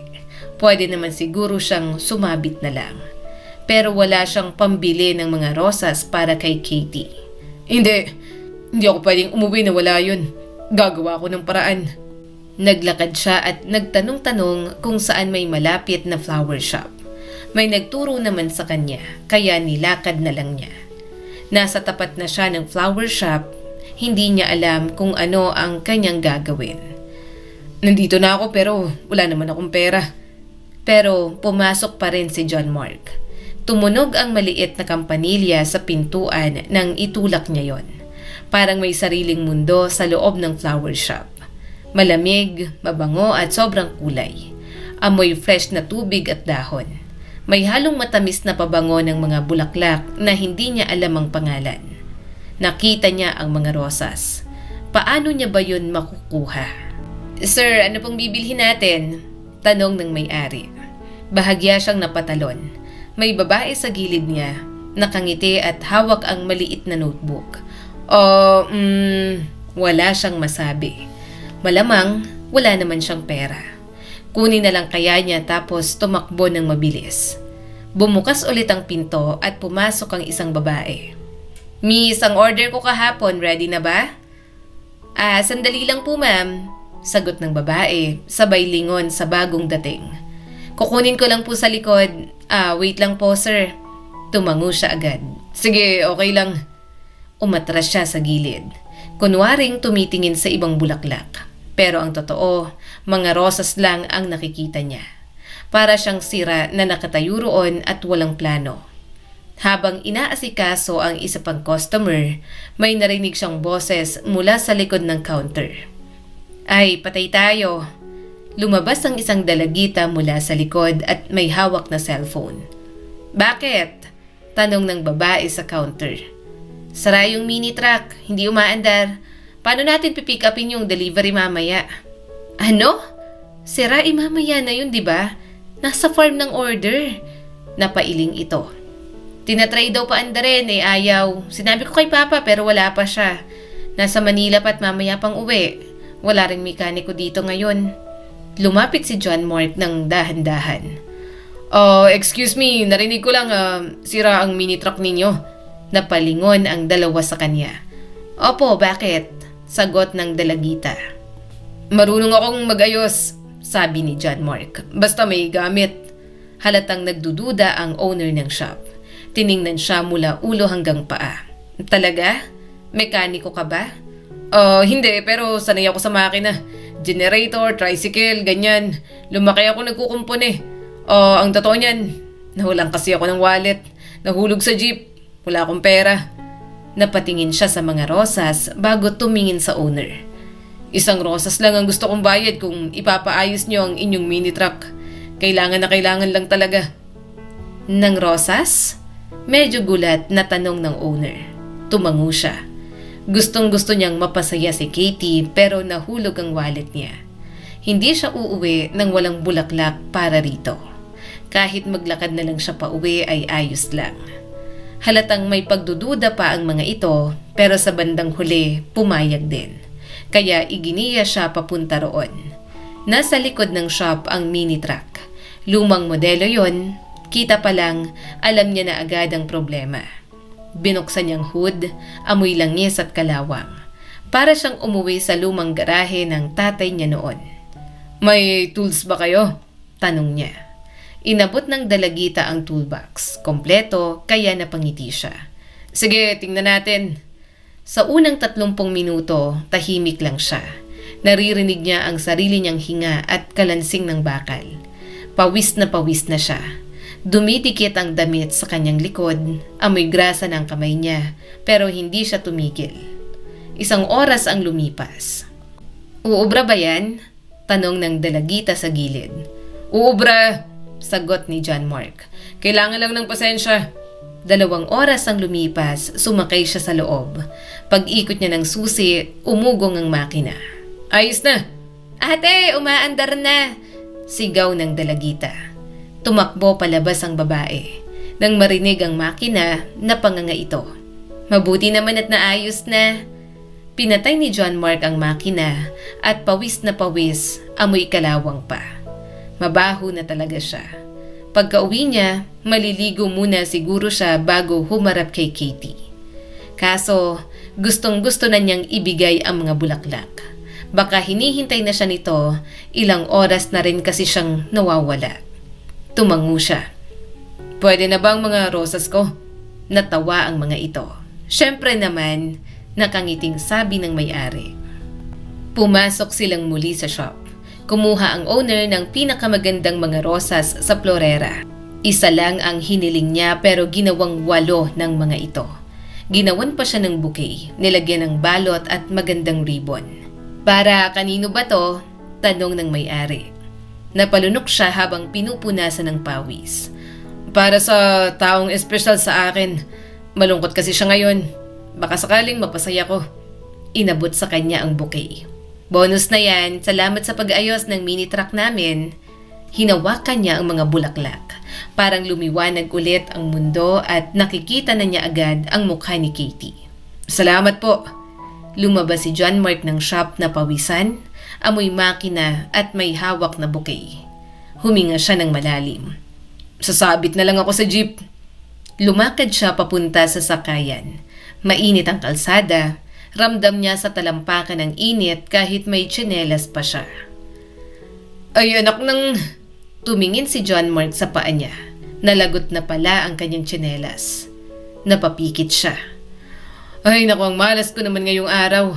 Pwede naman siguro siyang sumabit na lang. pero wala siyang pambili ng mga rosas para kay Katie. Hindi ako pwedeng umuwi na wala yun. Gagawa ko ng paraan. Naglakad siya at nagtanong-tanong kung saan may malapit na flower shop. May nagturo naman sa kanya, kaya nilakad na lang niya. Nasa tapat na siya ng flower shop, hindi niya alam kung ano ang kanyang gagawin. Nandito na ako pero wala naman akong pera. Pero pumasok pa rin si John Mark. Tumunog ang maliit na kampanilya sa pintuan nang itulak niya yon. Parang may sariling mundo sa loob ng flower shop. Malamig, mabango at sobrang kulay. Amoy fresh na tubig at dahon. May halong matamis na pabango ng mga bulaklak na hindi niya alam ang pangalan. Nakita niya ang mga rosas. Paano niya ba yun makukuha? Sir, ano pong bibilhin natin? Tanong ng may-ari. Bahagya siyang napatalon. May babae sa gilid niya, nakangiti at hawak ang maliit na notebook. Wala siyang masabi. Malamang, wala naman siyang pera. Kunin na lang kaya niya tapos tumakbo ng mabilis. Bumukas ulit ang pinto at pumasok ang isang babae. Miss, ang order ko kahapon, ready na ba? Sandali lang po ma'am, sagot ng babae, sabay lingon sa bagong dating. Kukunin ko lang po sa likod. Wait lang po sir. Tumango siya agad. Sige, okay lang. Umatras siya sa gilid. Kunwaring tumitingin sa ibang bulaklak. Pero ang totoo, mga rosas lang ang nakikita niya. Para siyang sira na nakatayo roon at walang plano. Habang inaasikaso ang isa pang customer, may narinig siyang boses mula sa likod ng counter. Ay, patay tayo. Lumabas ang isang dalagita mula sa likod at may hawak na cellphone. Bakit? Tanong ng babae sa counter. Sara yung mini truck, hindi umaandar. Paano natin pipick upin yung delivery mamaya? Ano? Sira mamaya na yun, di ba? Nasa farm ng order. Napailing ito. Tinatry daw pa andarin, ayaw. Sinabi ko kay Papa pero wala pa siya. Nasa Manila pa't mamaya pang uwi. Wala ring mekaniko dito ngayon. Lumapit si John Mark ng dahan-dahan. Excuse me, narinig ko lang sira ang mini truck ninyo. Napalingon ang dalawa sa kanya. Opo, bakit? Sagot ng dalagita. Marunong akong mag-ayos, sabi ni John Mark. Basta may gamit. Halatang nagdududa ang owner ng shop. Tiningnan siya mula ulo hanggang paa. Talaga? Mekaniko ka ba? Hindi, pero sanay ako sa makina. Generator, tricycle, ganyan. Lumaki ako nagkukumpone. Ang totoo niyan, nahulang kasi ako ng wallet. Nahulog sa jeep. Wala akong pera. Napatingin siya sa mga rosas bago tumingin sa owner. Isang rosas lang ang gusto kong bayad kung ipapaayos niyo ang inyong mini truck. Kailangan na kailangan lang talaga. Nang rosas? Medyo gulat na tanong ng owner. Tumango siya. Gustong-gusto niyang mapasaya si Katie pero nahulog ang wallet niya. Hindi siya uuwi nang walang bulaklak para rito. Kahit maglakad na lang siya pauwi ay ayos lang. Halatang may pagdududa pa ang mga ito pero sa bandang huli pumayag din. Kaya iginiya siya papunta roon. Nasa likod ng shop ang mini truck. Lumang modelo yon, kita pa lang alam niya na agad ang problema. Binuksan niyang hood, amoy langis at kalawang. Para siyang umuwi sa lumang garahe ng tatay niya noon. May tools ba kayo? Tanong niya. Inabot ng dalagita ang toolbox. Kompleto, kaya napangiti siya. Sige, tingnan natin. Sa unang 30 minuto, tahimik lang siya. Naririnig niya ang sarili niyang hinga at kalansing ng bakal. Pawis na siya. Dumidikit ang damit sa kanyang likod, amoy grasa ng kamay niya, pero hindi siya tumigil. Isang oras ang lumipas. Uubra ba yan? Tanong ng dalagita sa gilid. Uubra, sagot ni John Mark. Kailangan lang ng pasensya. 2 oras ang lumipas, sumakay siya sa loob. Pag-ikot niya ng susi, umugong ang makina. Ayos na! Ate, umaandar na! Sigaw ng dalagita. Tumakbo palabas ang babae. Nang marinig ang makina, napanganga ito. Mabuti naman at naayos na. Pinatay ni John Mark ang makina at pawis na pawis, amoy kalawang pa. Mabaho na talaga siya. Pagka-uwi niya, maliligo muna siguro siya bago humarap kay Katie. Kaso, gustong-gusto na niyang ibigay ang mga bulaklak. Baka hinihintay na siya nito, ilang oras na rin kasi siyang nawawala. Tumango siya. "Pwede na bang mga rosas ko?" Natawa ang mga ito. Siyempre naman, nakangiting sabi ng may-ari. Pumasok silang muli sa shop. Kumuha ang owner ng pinakamagandang mga rosas sa florera. Isa lang ang hiniling niya pero ginawang 8 ng mga ito. Ginawan pa siya ng bouquet, nilagyan ng balot at magandang ribbon. "Para kanino ba to?" tanong ng may-ari. Napalunok siya habang pinupunasan ng pawis. "Para sa taong espesyal sa akin. Malungkot kasi siya ngayon. Baka sakaling mapasaya ko." Inabot sa kanya ang bouquet. "Bonus na yan, salamat sa pag-ayos ng mini truck namin." Hinawakan niya ang mga bulaklak. Parang lumiwanag ulit ang mundo at nakikita na niya agad ang mukha ni Katie. "Salamat po." Lumabas si John Mark ng shop na pawisan, amoy makina at may hawak na bouquet. Huminga siya ng malalim. "Sasabit na lang ako sa jeep." Lumakad siya papunta sa sakayan. Mainit ang kalsada. Ramdam niya sa talampakan ng init kahit may tsinelas pa siya. "Ay anak ng..." Tumingin si John Mark sa paa niya. Nalagot na pala ang kanyang tsinelas. Napapikit siya. "Ay naku, ang malas ko naman ngayong araw."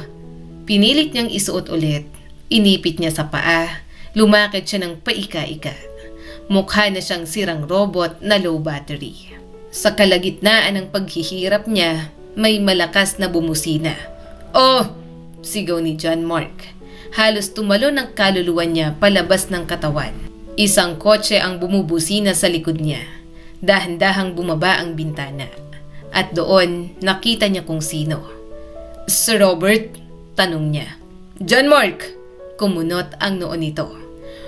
Pinilit niyang isuot ulit. Inipit niya sa paa. Lumakad siya ng paika-ika. Mukha na siyang sirang robot na low battery. Sa kalagitnaan ng paghihirap niya, may malakas na bumusina. "Oh!" sigaw ni John Mark. Halos tumalon ang kaluluwa niya palabas ng katawan. Isang kotse ang bumubusina sa likod niya. Dahan-dahang bumaba ang bintana. At doon, nakita niya kung sino. "Sir Robert?" tanong niya. "John Mark!" Kumunot ang noo nito.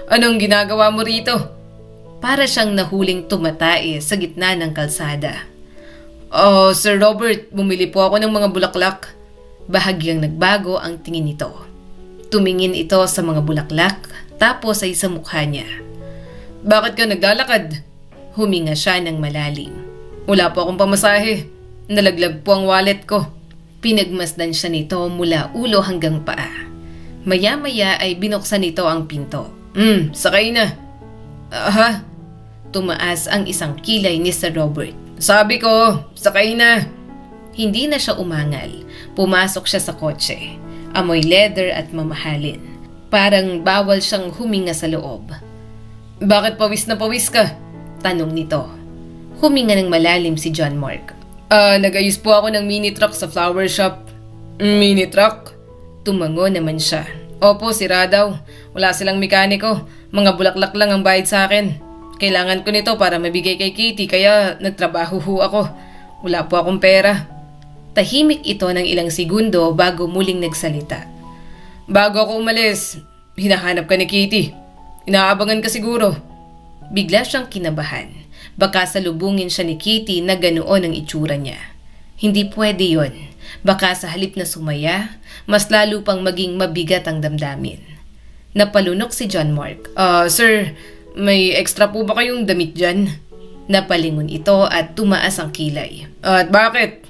"Anong ginagawa mo rito?" Para siyang nahuling tumatae sa gitna ng kalsada. "Oh, Sir Robert, bumili po ako ng mga bulaklak." Bahagyang nagbago ang tingin nito. Tumingin ito sa mga bulaklak, tapos ay sa mukha niya. "Bakit ka naglalakad?" Huminga siya ng malalim. "Wala po akong pamasahe. Nalaglag po ang wallet ko." Pinagmasdan siya nito mula ulo hanggang paa. Maya-maya ay binuksan nito ang pinto. Sakay na." "Aha." Tumaas ang isang kilay ni Sir Robert. "Sabi ko, sakay na." Hindi na siya umangal. Pumasok siya sa kotse. Amoy leather at mamahalin. Parang bawal siyang huminga sa loob. "Bakit pawis na pawis ka?" tanong nito. Huminga ng malalim si John Mark. Nag-ayos po ako ng mini truck sa flower shop." "Mini truck?" Tumango naman siya. "Opo, sira daw. Wala silang mekaniko. Mga bulaklak lang ang bayad sa akin. Kailangan ko nito para mabigay kay Katie kaya nagtrabaho ho ako. Wala po akong pera." Tahimik ito ng ilang segundo bago muling nagsalita. "Bago ako umalis, hinahanap ka ni Katie. Inaabangan ka siguro." Bigla siyang kinabahan. Baka salubungin siya ni Katie na ganoon ang itsura niya. Hindi pwede yon. Baka sa halip na sumaya, mas lalo pang maging mabigat ang damdamin. Napalunok si John Mark. Sir, may extra po ba kayong damit dyan?" Napalingon ito at tumaas ang kilay. "At bakit?"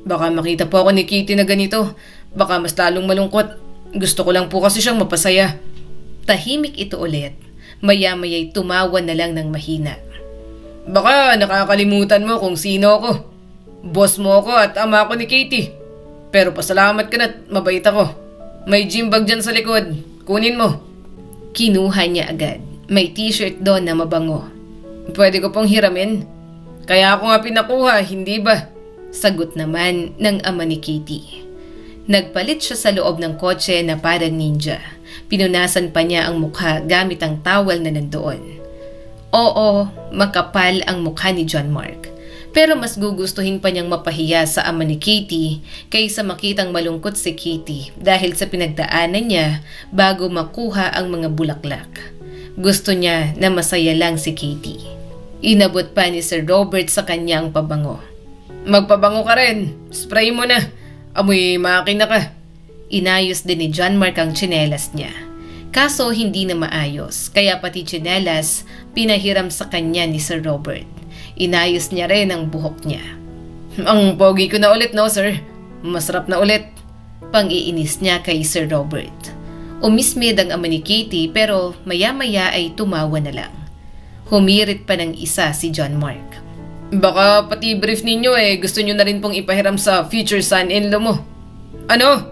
"Baka makita po ako ni Katie na ganito. Baka mas lalong malungkot. Gusto ko lang po kasi siyang mapasaya." Tahimik ito ulit. Maya-maya'y tumawa na lang ng mahina. "Baka nakakalimutan mo kung sino ako. Boss mo ako at ama ako ni Katie. Pero pasalamat ka na't mabait ako. May gym bag dyan sa likod. Kunin mo." Kinuha niya agad. May t-shirt doon na mabango. "Pwede ko pong hiramin? Kaya ako nga pinakuha, hindi ba?" Sagot naman ng ama ni Katie. Nagpalit siya sa loob ng kotse na parang ninja. Pinunasan pa niya ang mukha gamit ang towel na nandoon. Oo, makapal ang mukha ni John Mark. Pero mas gugustuhin pa niyang mapahiya sa ama ni Katie kaysa makitang malungkot si Katie dahil sa pinagdaanan niya bago makuha ang mga bulaklak. Gusto niya na masaya lang si Katie. Inabot pa ni Sir Robert sa kanya ang pabango. "Magpabango ka rin. Spray mo na. Amoy makina ka." Inayos din ni John Mark ang tsinelas niya. Kaso hindi na maayos, kaya pati tsinelas pinahiram sa kanya ni Sir Robert. Inayos niya rin ang buhok niya. Ang pogi ko na ulit, no sir? Masarap na ulit. Pang-iinis niya kay Sir Robert. Umismid ang ama ni Katie pero maya-maya ay tumawa na lang. Humirit pa ng isa si John Mark. Baka pati brief ninyo gusto nyo na rin pong ipahiram sa future son-in-law mo. Ano?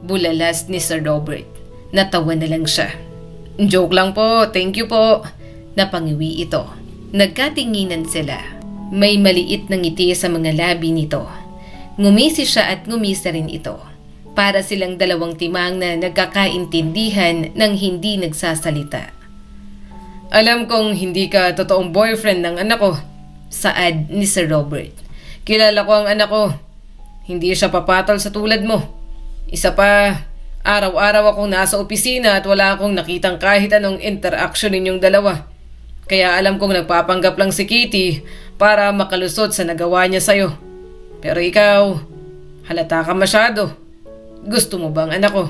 Bulalas ni Sir Robert. Natawa na lang siya. Joke lang po, thank you po. Napangiwi ito. Nagkatinginan sila. May maliit na ngiti sa mga labi nito. Ngumisi siya at ngumisa rin ito. Para silang dalawang timang na nagkakaintindihan ng hindi nagsasalita. Alam kong hindi ka totoong boyfriend ng anak ko, saad ni Sir Robert. Kilala ko ang anak ko. Hindi siya papatol sa tulad mo. Isa pa, araw-araw akong nasa opisina at wala akong nakitang kahit anong interaction ninyong dalawa. Kaya alam kong nagpapanggap lang si Kitty para makalusot sa nagawa niya sa'yo. Pero ikaw, halata ka masyado. Gusto mo bang anak ko?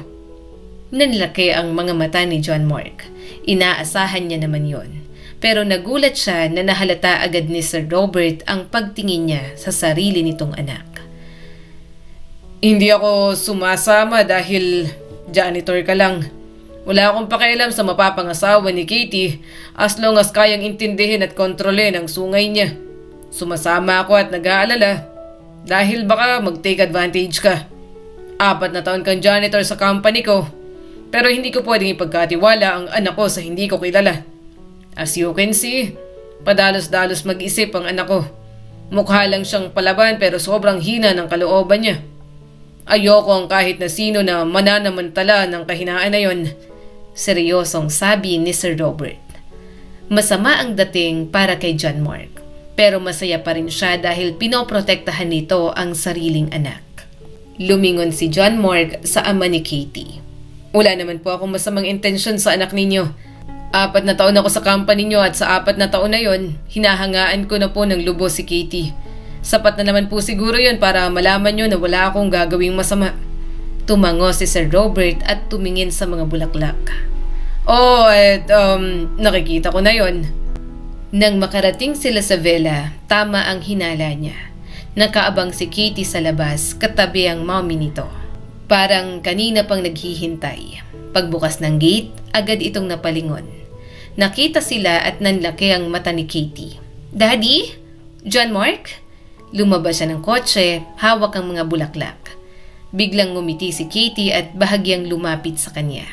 Nanlaki ang mga mata ni John Mark. Inaasahan niya naman yon. Pero nagulat siya na nahalata agad ni Sir Robert ang pagtingin niya sa sarili nitong anak. Hindi ako sumasama dahil janitor ka lang. Wala akong pakialam sa mapapangasawa ni Katie as long as kayang intindihin at kontrolin ang sungay niya. Sumasama ako at nag-aalala dahil baka mag-take advantage ka. 4 na taon kang janitor sa company ko pero hindi ko pwedeng ipagkatiwala ang anak ko sa hindi ko kilala. As you can see, padalos-dalos mag-isip ang anak ko. Mukha lang siyang palaban pero sobrang hina ng kalooban niya. Ayoko ang kahit na sino na mananamantala ng kahinaan na yon, seryosong sabi ni Sir Robert. Masama ang dating para kay John Mark, pero masaya pa rin siya dahil pinoprotektahan nito ang sariling anak. Lumingon si John Mark sa ama ni Katie. Wala naman po akong masamang intensyon sa anak ninyo. 4 na taon ako sa company niyo at sa 4 na taon na yon, hinahangaan ko na po ng lubos si Katie. Sapat na naman po siguro yon para malaman nyo na wala akong gagawing masama. Tumango si Sir Robert at tumingin sa mga bulaklak. Nakikita ko na yon. Nang makarating sila sa villa, tama ang hinala niya. Nakaabang si Katie sa labas, katabi ang mommy nito. Parang kanina pang naghihintay. Pagbukas ng gate, agad itong napalingon. Nakita sila at nanlaki ang mata ni Katie. Daddy? John Mark? Lumabas siya ng kotse, hawak ang mga bulaklak. Biglang ngumiti si Katie at bahagyang lumapit sa kanya.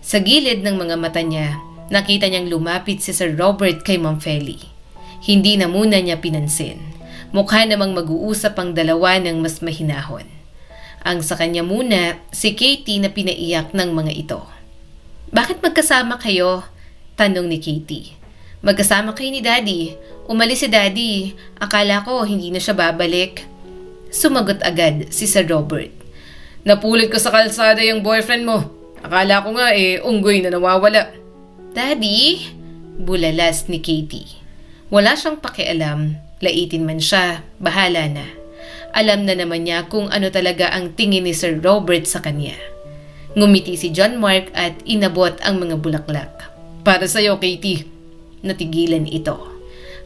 Sa gilid ng mga mata niya, nakita niyang lumapit si Sir Robert kay Ma'am Feli. Hindi na muna niya pinansin. Mukha namang mag-uusap ang dalawa ng mas mahinahon. Ang sa kanya muna, si Katie na pinaiyak ng mga ito. Bakit magkasama kayo? Tanong ni Katie. Magkasama kayo ni Daddy. Umalis si Daddy. Akala ko hindi na siya babalik. Sumagot agad si Sir Robert. Napulot ko sa kalsada yung boyfriend mo. Akala ko nga unggoy na nawawala. Daddy? Bulalas ni Katie. Wala siyang pakialam. Laitin man siya, bahala na. Alam na naman niya kung ano talaga ang tingin ni Sir Robert sa kanya. Ngumiti si John Mark at inabot ang mga bulaklak. Para sa'yo, Katie. Natigilan ito.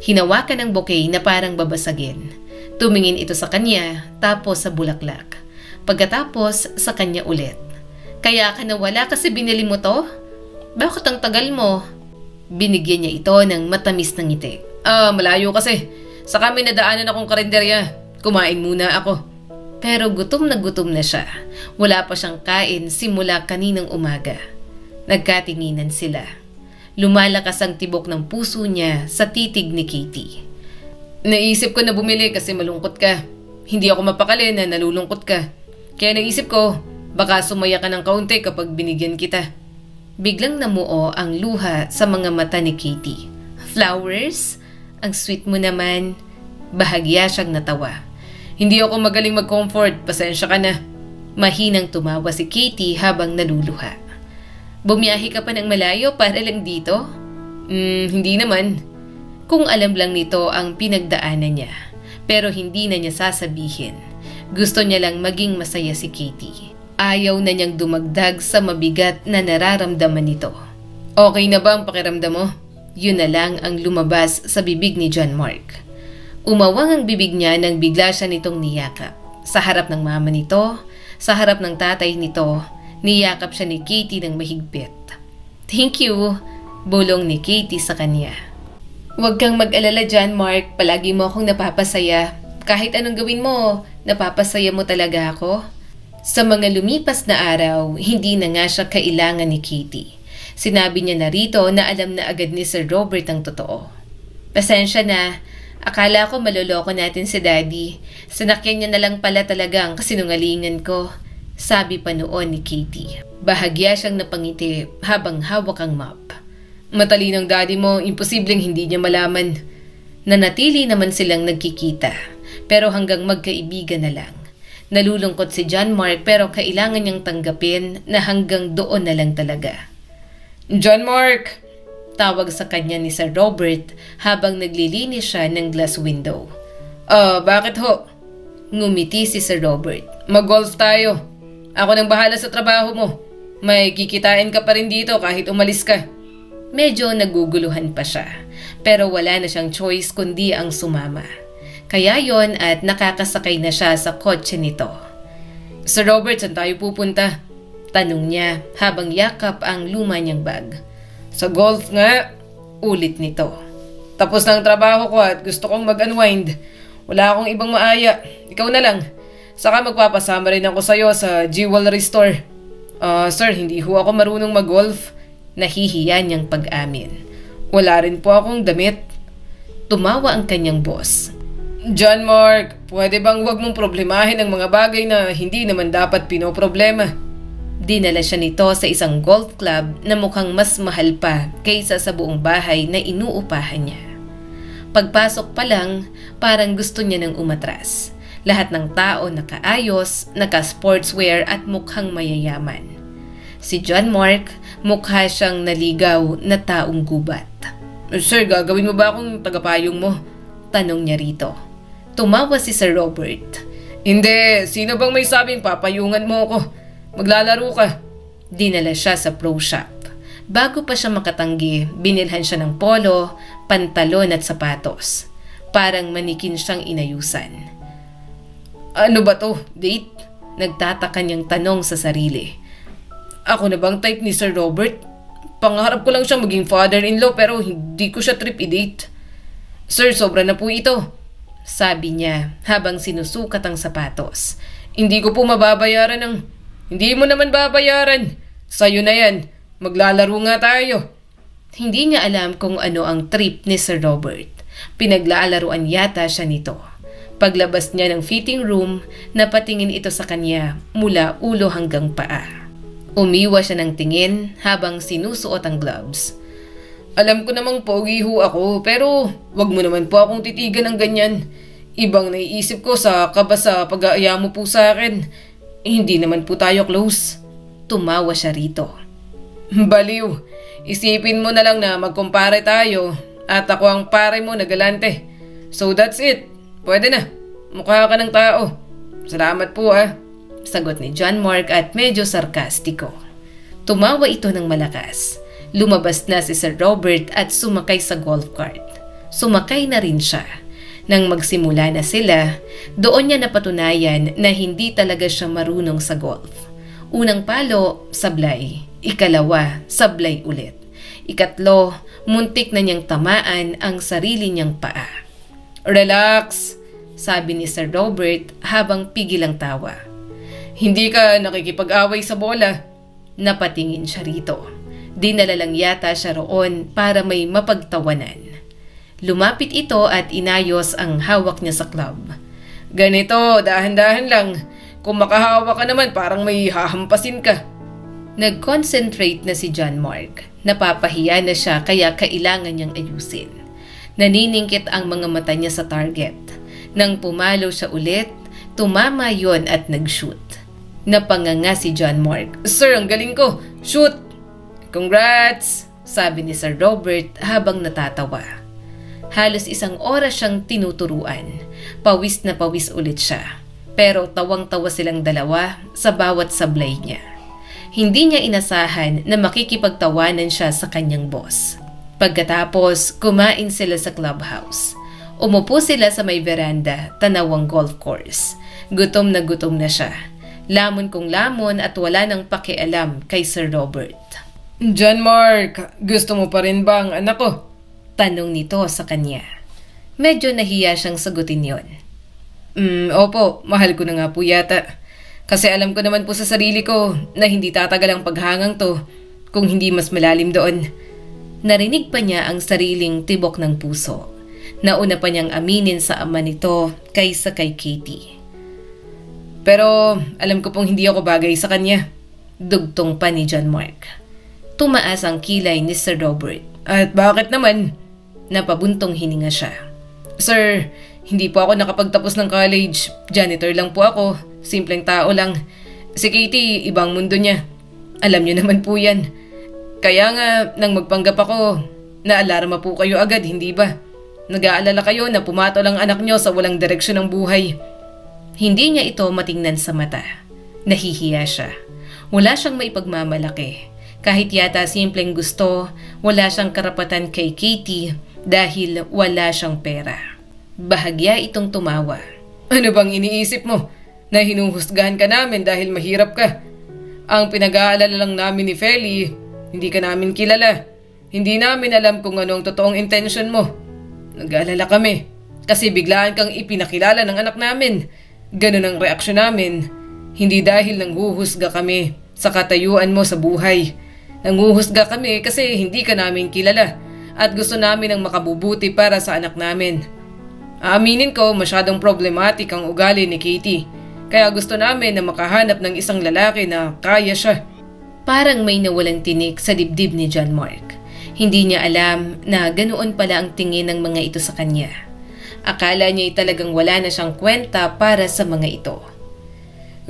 Hinawakan ang bouquet na parang babasagin. Tumingin ito sa kanya, tapos sa bulaklak. Pagkatapos sa kanya ulit. Kaya ka nawala kasi binili mo to? Bakit ang tagal mo? Binigyan niya ito ng matamis na ngiti. Malayo kasi. Sa kami nadaanan akong karinderya. Kumain muna ako. Pero gutom na siya. Wala pa siyang kain simula kaninang umaga. Nagkatinginan sila. Lumalakas ang tibok ng puso niya sa titig ni Katie. Naisip ko na bumili kasi malungkot ka. Hindi ako mapakali na nalulungkot ka. Kaya naisip ko, baka sumaya ka ng kaunti kapag binigyan kita. Biglang namuo ang luha sa mga mata ni Katie. Flowers? Ang sweet mo naman. Bahagya siyang natawa. Hindi ako magaling mag-comfort, pasensya ka na. Mahinang tumawa si Katie habang naluluha. Bumiyahe ka pa ng malayo para lang dito? Hindi naman. Kung alam lang nito ang pinagdaanan niya, pero hindi na niya sasabihin. Gusto niya lang maging masaya si Katie. Ayaw na niyang dumagdag sa mabigat na nararamdaman nito. Okay na ba ang pakiramdam mo? Yun na lang ang lumabas sa bibig ni John Mark. Umawang ang bibig niya nang bigla siya nitong niyakap. Sa harap ng mama nito, sa harap ng tatay nito, niyakap siya ni Katie ng mahigpit. Thank you, bulong ni Katie sa kanya. Huwag kang mag-alala John Mark, palagi mo akong napapasaya. Kahit anong gawin mo, napapasaya mo talaga ako. Sa mga lumipas na araw, hindi na nga siya kailangan ni Katie. Sinabi niya na rito na alam na agad ni Sir Robert ang totoo. Pasensya na, akala ko maloloko natin si Daddy. Sinakyan niya na lang pala talaga ang kasinungalingan ko. Sabi pa noon ni Katie. Bahagya siyang napangiti habang hawak ang map. Matalinong daddy mo, imposibleng hindi niya malaman. Nanatili naman silang nagkikita, pero hanggang magkaibigan na lang. Nalulungkot si John Mark pero kailangan niyang tanggapin na hanggang doon na lang talaga. John Mark! Tawag sa kanya ni Sir Robert habang naglilinis siya ng glass window. Bakit ho? Ngumiti si Sir Robert. Mag-golf tayo. Ako nang bahala sa trabaho mo. May kikitain ka pa rin dito kahit umalis ka. Medyo naguguluhan pa siya, pero wala na siyang choice kundi ang sumama. Kaya yon at nakakasakay na siya sa kotse nito. Sir Robert, saan tayo pupunta? Tanong niya habang yakap ang luma niyang bag. Sa golf nga, ulit nito. Tapos na ang trabaho ko at gusto kong mag-unwind. Wala akong ibang maaya. Ikaw na lang. Saka magpapasama rin ako sa'yo sa jewelry store. Sir, hindi ho ako marunong mag-golf. Nahihiya niyang pag-amin. Wala rin po akong damit. Tumawa ang kanyang boss. John Mark, pwede bang wag mong problemahin ang mga bagay na hindi naman dapat pinoproblema? Dinala siya nito sa isang golf club na mukhang mas mahal pa kaysa sa buong bahay na inuupahan niya. Pagpasok pa lang, parang gusto niya nang umatras. Lahat ng tao nakaayos, naka-sportswear at mukhang mayayaman. Si John Mark, mukha siyang naligaw na taong gubat. Sir, gagawin mo ba akong tagapayong mo? Tanong niya rito. Tumawa si Sir Robert. Hindi, sino bang may sabing papayungan mo ako? Maglalaro ka. Dinala siya sa pro shop. Bago pa siya makatanggi, binilhan siya ng polo, pantalon at sapatos. Parang manikin siyang inayusan. Ano ba to? Date? Nagtataka niyang tanong sa sarili. Ako na bang type ni Sir Robert? Pangarap ko lang siyang maging father-in-law pero hindi ko siya trip i-date. Sir, sobra na po ito. Sabi niya habang sinusukat ang sapatos. Hindi ko po mababayaran ng... Hindi mo naman babayaran. Sa'yo na yan. Maglalaro nga tayo. Hindi niya alam kung ano ang trip ni Sir Robert. Pinaglalaruan yata siya nito. Paglabas niya ng fitting room, napatingin ito sa kanya mula ulo hanggang paa. Umiwa siya ng tingin habang sinusuot ang gloves. Alam ko namang pogi ho ako pero wag mo naman po akong titigan ng ganyan. Ibang naiisip ko sa kaba sa pag-aaya mo po sa akin. Hindi naman po tayo close. Tumawa siya rito. Baliw, isipin mo na lang na magkumpare tayo at ako ang pare mo na galante. So that's it. Pwede na. Mukha ka ng tao. Salamat po Sagot ni John Mark at medyo sarkastiko. Tumawa ito ng malakas. Lumabas na si Sir Robert at sumakay sa golf cart. Sumakay na rin siya. Nang magsimula na sila, doon niya napatunayan na hindi talaga siya marunong sa golf. Unang palo, sablay. Ikalawa, sablay ulit. Ikatlo, muntik na niyang tamaan ang sarili niyang paa. Relax, sabi ni Sir Robert habang pigil ang tawa. Hindi ka nakikipag-away sa bola. Napatingin siya rito. Dinala lang yata siya roon para may mapagtawanan. Lumapit ito at inayos ang hawak niya sa club. Ganito, dahan-dahan lang. Kung makahawak ka naman parang may hahampasin ka. Nag-concentrate na si John Mark. Napapahiya na siya kaya kailangan niyang ayusin. Naniningkit ang mga mata niya sa target. Nang pumalo siya ulit, tumama yon at nag-shoot. Napanganga si John Mark. Sir, ang galing ko! Shoot! Congrats! Sabi ni Sir Robert habang natatawa. Halos 1 oras siyang tinuturuan. Pawis na pawis ulit siya. Pero tawang-tawa silang dalawa sa bawat sablay niya. Hindi niya inasahan na makikipagtawanan siya sa kanyang boss. Pagkatapos, kumain sila sa clubhouse. Umupo sila sa may veranda, tanawang golf course. Gutom na siya. Lamon kung lamon at wala nang pakialam kay Sir Robert. "John Mark, gusto mo pa rin ba ang anak ko?" Tanong nito sa kanya. Medyo nahiya siyang sagutin yon. Opo, mahal ko na nga po yata. Kasi alam ko naman po sa sarili ko na hindi tatagal ang paghangang to kung hindi mas malalim doon." Narinig pa niya ang sariling tibok ng puso. Nauna pa niyang aminin sa ama nito kaysa kay Katie. "Pero alam ko pong hindi ako bagay sa kanya." Dugtong pa ni John Mark. Tumaas ang kilay ni Sir Robert. "At bakit naman?" Napabuntong hininga siya. "Sir, hindi po ako nakapagtapos ng college. Janitor lang po ako. Simpleng tao lang. Si Katie, ibang mundo niya. Alam niyo naman po yan. Kaya nga, nang magpanggap ako, naalarma po kayo agad, hindi ba? Nag-aalala kayo na pumatol ang anak niyo sa walang direksyon ng buhay." Hindi niya ito matingnan sa mata. Nahihiya siya. Wala siyang maipagmamalaki. Kahit yata simpleng gusto, wala siyang karapatan kay Katie dahil wala siyang pera. Bahagya itong tumawa. "Ano bang iniisip mo? Na hinuhusgahan ka namin dahil mahirap ka? Ang pinag-aalala lang namin ni Feli, hindi ka namin kilala. Hindi namin alam kung ano ang totoong intention mo. Nag-aalala kami kasi biglaan kang ipinakilala ng anak namin. Ganun ang reaksyon namin. Hindi dahil nanghuhusga kami sa katayuan mo sa buhay. Nanghuhusga kami kasi hindi ka namin kilala at gusto namin ang makabubuti para sa anak namin. Aaminin ko, masyadong problematic ang ugali ni Katie. Kaya gusto namin na makahanap ng isang lalaki na kaya siya." Parang may nawalang tinik sa dibdib ni John Mark. Hindi niya alam na ganoon pala ang tingin ng mga ito sa kanya. Akala niya talagang wala na siyang kwenta para sa mga ito.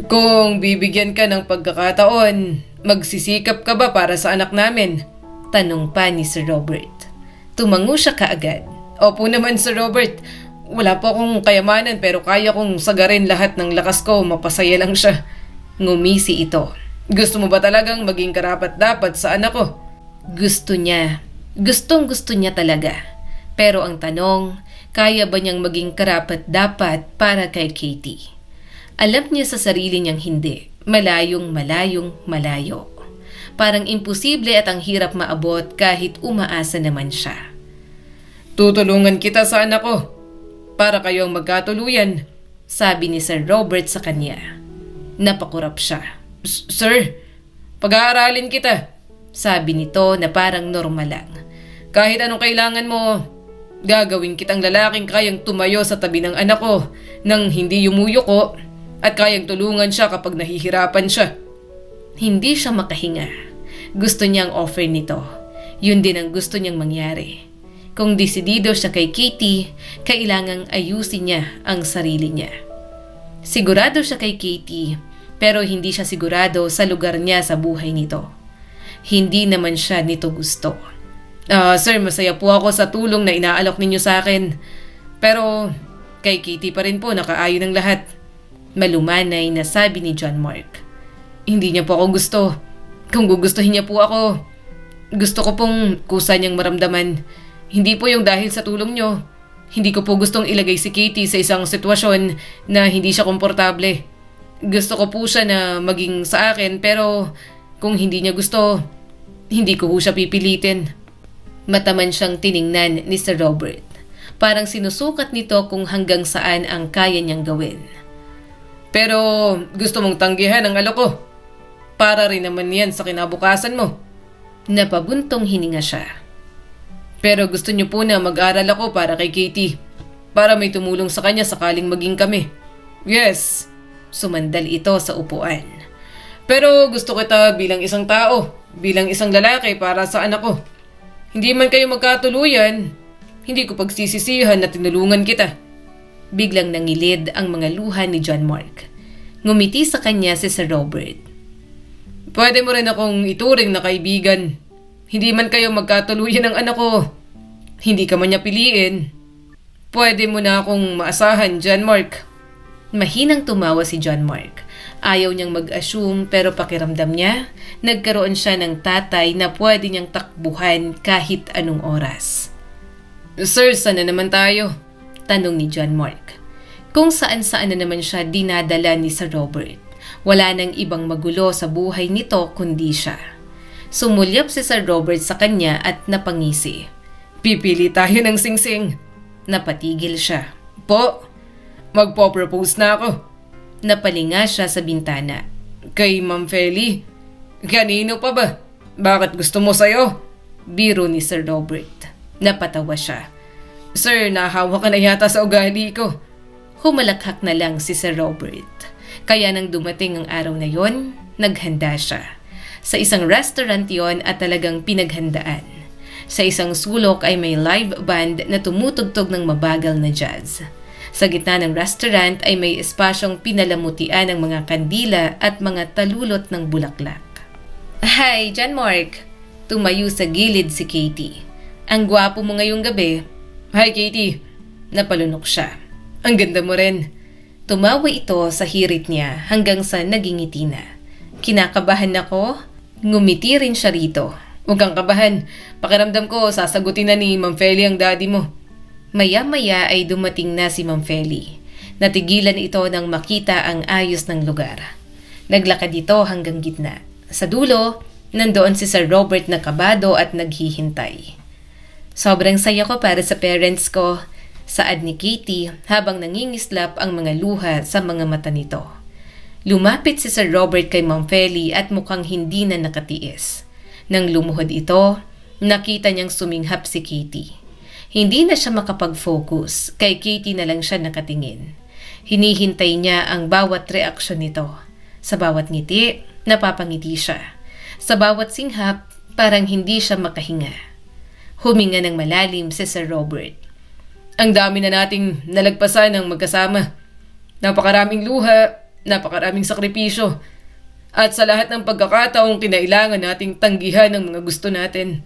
"Kung bibigyan ka ng pagkakataon, magsisikap ka ba para sa anak namin?" Tanong pa ni Sir Robert. Tumango siya kaagad. "Opo naman, Sir Robert. Wala po akong kayamanan pero kaya kong sagarin lahat ng lakas ko, mapasaya lang siya." Ngumisi ito. "Gusto mo ba talagang maging karapat-dapat sa anak ko?" Gusto niya. Gustong-gusto niya talaga. Pero ang tanong, kaya ba niyang maging karapat-dapat para kay Katie? Alam niya sa sarili niyang hindi. Malayong malayo. Parang imposible at ang hirap maabot kahit umaasa naman siya. "Tutulungan kita sa anak ko para kayong magkatuluyan," sabi ni Sir Robert sa kanya. Napakurap siya. "Sir, pag-aaralin kita," sabi nito na parang normal lang. "Kahit anong kailangan mo, gagawin kitang lalaking kayang tumayo sa tabi ng anak ko nang hindi yumuyuko at kayang tulungan siya kapag nahihirapan siya." Hindi siya makahinga. Gusto niyang offer nito. Yun din ang gusto niyang mangyari. Kung desidido siya kay Katie, kailangang ayusin niya ang sarili niya. Sigurado siya kay Katie, pero hindi siya sigurado sa lugar niya sa buhay nito. Hindi naman siya nito gusto. Sir, masaya po ako sa tulong na inaalok ninyo sa akin. Pero kay Katie pa rin po nakaayon ang lahat." Malumanay na sabi ni John Mark. "Hindi niya po ako gusto. Kung gugustuhin niya po ako, gusto ko pong kusa niyang maramdaman. Hindi po yung dahil sa tulong niyo. Hindi ko po gustong ilagay si Katie sa isang sitwasyon na hindi siya komportable. Gusto ko po siya na maging sa akin pero kung hindi niya gusto, hindi ko po siya pipilitin." Mataman siyang tiningnan ni Sir Robert. Parang sinusukat nito kung hanggang saan ang kaya niyang gawin. "Pero gusto mong tanggihan ang alok ko. Para rin naman yan sa kinabukasan mo." Napabuntong hininga siya. "Pero gusto niyo po na mag-aral ako para kay Katie. Para may tumulong sa kanya sakaling maging kami." "Yes." Sumandal ito sa upuan. "Pero gusto kita bilang isang tao, bilang isang lalaki para sa anak ko. Hindi man kayo magkatuluyan, hindi ko pagsisisihan na tinulungan kita." Biglang nangilid ang mga luha ni John Mark. Ngumiti sa kanya si Sir Robert. "Pwede mo rin akong ituring na kaibigan. Hindi man kayo magkatuluyan ng anak ko, hindi ka man niya piliin. Pwede mo na akong maasahan, John Mark." Mahinang tumawa si John Mark. Ayaw niyang mag-assume pero pakiramdam niya, nagkaroon siya ng tatay na pwede niyang takbuhan kahit anong oras. Sir, saan na naman tayo? Tanong ni John Mark. Kung saan-saan na naman siya dinadala ni Sir Robert. Wala nang ibang magulo sa buhay nito kundi siya. Sumulyap si Sir Robert sa kanya at napangisi. Pipili tayo ng singsing. Napatigil siya. Po, magpo-propose na ako. Napalinga siya sa bintana. Kay Ma'am Feli? Kanino pa ba? Bakit gusto mo sa'yo? Biro ni Sir Robert. Napatawa siya. Sir, nahawa ka na yata sa ugali ko. Humalakhak na lang si Sir Robert. Kaya nang dumating ang araw na yon, naghanda siya. Sa isang restaurant yon at talagang pinaghandaan. Sa isang sulok ay may live band na tumutugtog ng mabagal na jazz. Sa gitna ng restaurant ay may espasyong pinalamutian ng mga kandila at mga talulot ng bulaklak. Hi, John Mark! Tumayo sa gilid si Katie. Ang gwapo mo ngayong gabi. Hi, Katie! Napalunok siya. Ang ganda mo rin. Tumawa ito sa hirit niya hanggang sa nagingiti na. Kinakabahan ako? Ngumiti rin siya rito. Huwag kang kabahan. Pakiramdam ko sasagutin na ni Ma'am Feli ang daddy mo. Maya-maya ay dumating na si Ma'am Feli. Natigilan ito nang makita ang ayos ng lugar. Naglakad ito hanggang gitna. Sa dulo, nandoon si Sir Robert na kabado at naghihintay. Sobrang saya ko para sa parents ko, saad ni Katie habang nangingislap ang mga luha sa mga mata nito. Lumapit si Sir Robert kay Ma'am Feli at mukhang hindi na nakatiis. Nang lumuhod ito, nakita niyang suminghap si Katie. Hindi na siya makapag-focus, kay Katie na lang siya nakatingin. Hinihintay niya ang bawat reaksyon nito. Sa bawat ngiti, napapangiti siya. Sa bawat singhap, parang hindi siya makahinga. Huminga ng malalim si Sir Robert. Ang dami na nating nalagpasan ng magkasama. Napakaraming luha, napakaraming sakripisyo. At sa lahat ng pagkakataong kinailangan nating tanggihan ng mga gusto natin.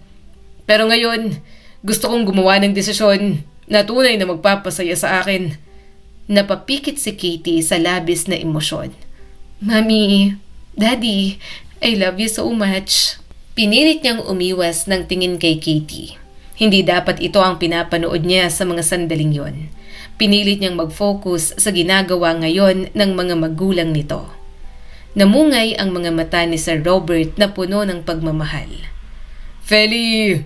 Pero ngayon, gusto kong gumawa ng desisyon na tunay na magpapasaya sa akin. Napapikit si Katie sa labis na emosyon. Mami, Daddy, I love you so much. Pinilit niyang umiwas ng tingin kay Katie. Hindi dapat ito ang pinapanood niya sa mga sandaling yon. Pinilit niyang mag-focus sa ginagawa ngayon ng mga magulang nito. Namungay ang mga mata ni Sir Robert na puno ng pagmamahal. Feli,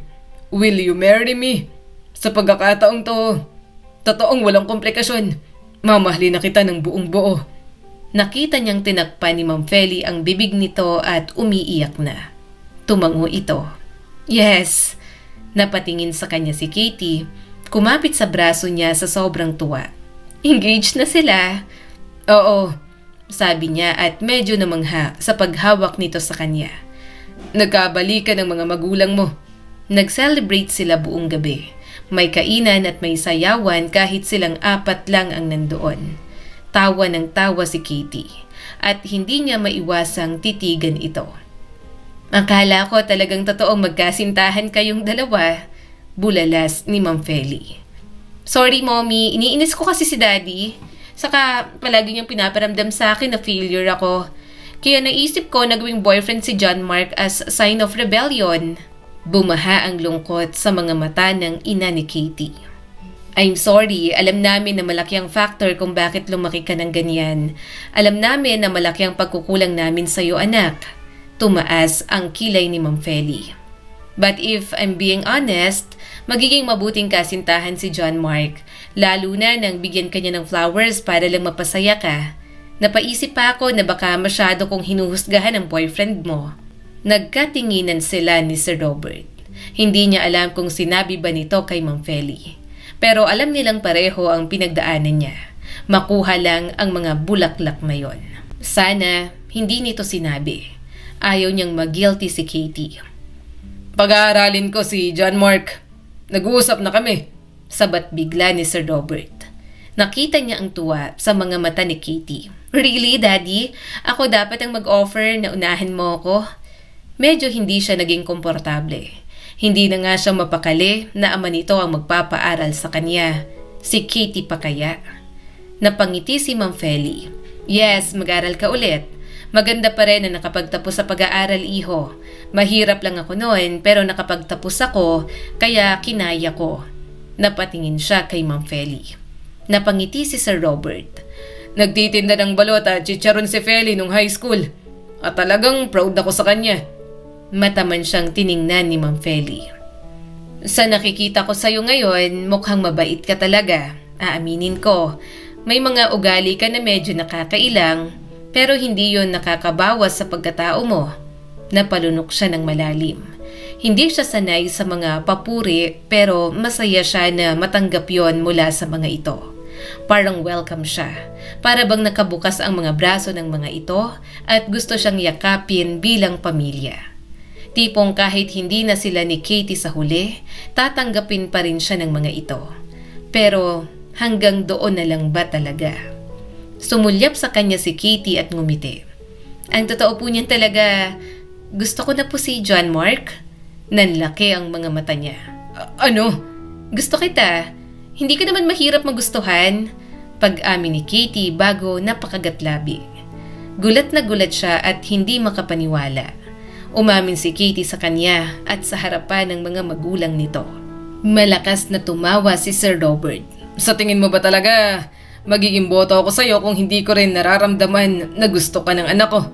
will you marry me? Sa pagkakataong to, totoong walang komplikasyon. Mamahalin na kita ng buong buo. Nakita niyang tinakpan ni Ma'am Feli ang bibig nito at umiiyak na. Tumango ito. Yes. Napatingin sa kanya si Katie, kumapit sa braso niya sa sobrang tuwa. Engaged na sila. Oo, sabi niya at medyo namangha sa paghawak nito sa kanya. Nagkabalikan ng mga magulang mo. Nag-celebrate sila buong gabi. May kainan at may sayawan kahit silang 4 lang ang nandoon. Tawa ng tawa si Katie at hindi niya maiwasang titigan ito. Akala ko talagang totoong magkasintahan kayong dalawa, bulalas ni Ma'am Feli. Sorry, Mommy, iniinis ko kasi si Daddy. Saka palagi niyang pinaparamdam sa akin na failure ako. Kaya naisip ko na gawing boyfriend si John Mark as sign of rebellion. Bumaha ang lungkot sa mga mata ng ina ni Katie. I'm sorry, alam namin na malaki ang factor kung bakit lumaki ka ng ganyan. Alam namin na malaki ang pagkukulang namin sa iyo, anak. Tumaas ang kilay ni Ma'am Feli. But if I'm being honest, magiging mabuting kasintahan si John Mark, lalo na nang bigyan kanya ng flowers para lang mapasaya ka. Napaisip pa ako na baka masyado kong hinuhusgahan ang boyfriend mo. Nagkatinginan sila ni Sir Robert. Hindi niya alam kung sinabi ba nito kay Ma'am Feli. Pero alam nilang pareho ang pinagdaanan niya. Makuha lang ang mga bulaklak na yon. Sana hindi nito sinabi. Ayaw niyang mag-guilty si Katie. Pag-aaralin ko si John Mark. Nag-uusap na kami. Sabat bigla ni Sir Robert. Nakita niya ang tuwa sa mga mata ni Katie. Really, Daddy? Ako dapat ang mag-offer na unahin mo ako? Medyo hindi siya naging komportable. Hindi na nga siya mapakali na ama nito ang magpapaaral sa kanya. Si Katie pa kaya? Napangiti si Ma'am Feli. Yes, mag-aral ka ulit. Maganda pa rin na nakapagtapos sa pag-aaral, iho. Mahirap lang ako noon pero nakapagtapos ako kaya kinaya ko. Napatingin siya kay Ma'am Feli. Napangiti si Sir Robert. Nagtitinda ng balot at chicharon si Feli nung high school. At talagang proud ako sa kanya. Mataman siyang tiningnan ni Ma'am Feli. Sa nakikita ko sa'yo ngayon, mukhang mabait ka talaga. Aaminin ko, may mga ugali ka na medyo nakakailang, pero hindi yon nakakabawas sa pagkatao mo. Napalunok siya ng malalim. Hindi siya sanay sa mga papuri, pero masaya siya na matanggap yon mula sa mga ito. Parang welcome siya. Para bang nakabukas ang mga braso ng mga ito at gusto siyang yakapin bilang pamilya. Tipong kahit hindi na sila ni Katie sa huli, tatanggapin pa rin siya ng mga ito. Pero hanggang doon na lang ba talaga? Sumulyap sa kanya si Katie at ngumiti. Ang totoo po niyan talaga, gusto ko na po si John Mark. Nanlaki ang mga mata niya. Ano? Gusto kita. Hindi ka naman mahirap magustuhan. Pag-amin ni Katie bago napakagatlabi. Gulat na gulat siya at hindi makapaniwala. Umamin si Katie sa kanya at sa harapan ng mga magulang nito. Malakas na tumawa si Sir Robert. Sa tingin mo ba talaga magiging boto ako sa'yo kung hindi ko rin nararamdaman na gusto ka ng anak ko?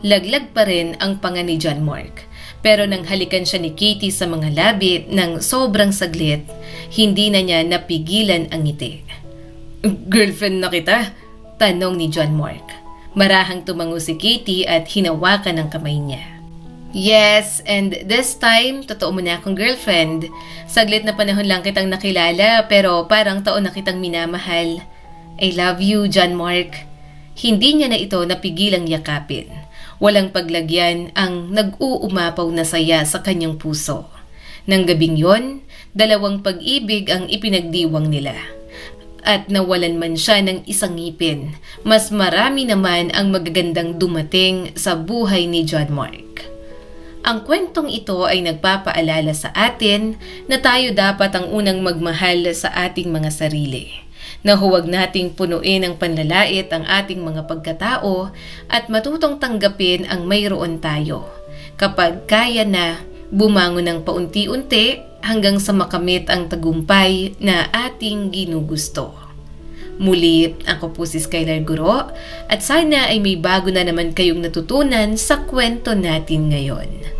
Laglag pa rin ang panga ni John Mark. Pero nang halikan siya ni Katie sa mga labi ng sobrang saglit, hindi na niya napigilan ang ngiti. Girlfriend na kita? Tanong ni John Mark. Marahang tumango si Katie at hinawakan ang kamay niya. Yes, and this time, totoo mo na akong girlfriend. Saglit na panahon lang kitang nakilala pero parang taon na kitang minamahal. I love you, John Mark. Hindi niya na ito napigilang yakapin. Walang paglagyan ang nag-uumapaw na saya sa kanyang puso. Nang gabing yon, dalawang pag-ibig ang ipinagdiwang nila. At nawalan man siya ng isang ngipin, mas marami naman ang magagandang dumating sa buhay ni John Mark. Ang kwentong ito ay nagpapaalala sa atin na tayo dapat ang unang magmahal sa ating mga sarili. Na huwag nating punuin ng panlalait ang ating mga pagkatao at matutong tanggapin ang mayroon tayo. Kapag kaya na, bumangon ng paunti-unti hanggang sa makamit ang tagumpay na ating ginugusto. Muli, ako po si Skylar Guro at sana ay may bago na naman kayong natutunan sa kwento natin ngayon.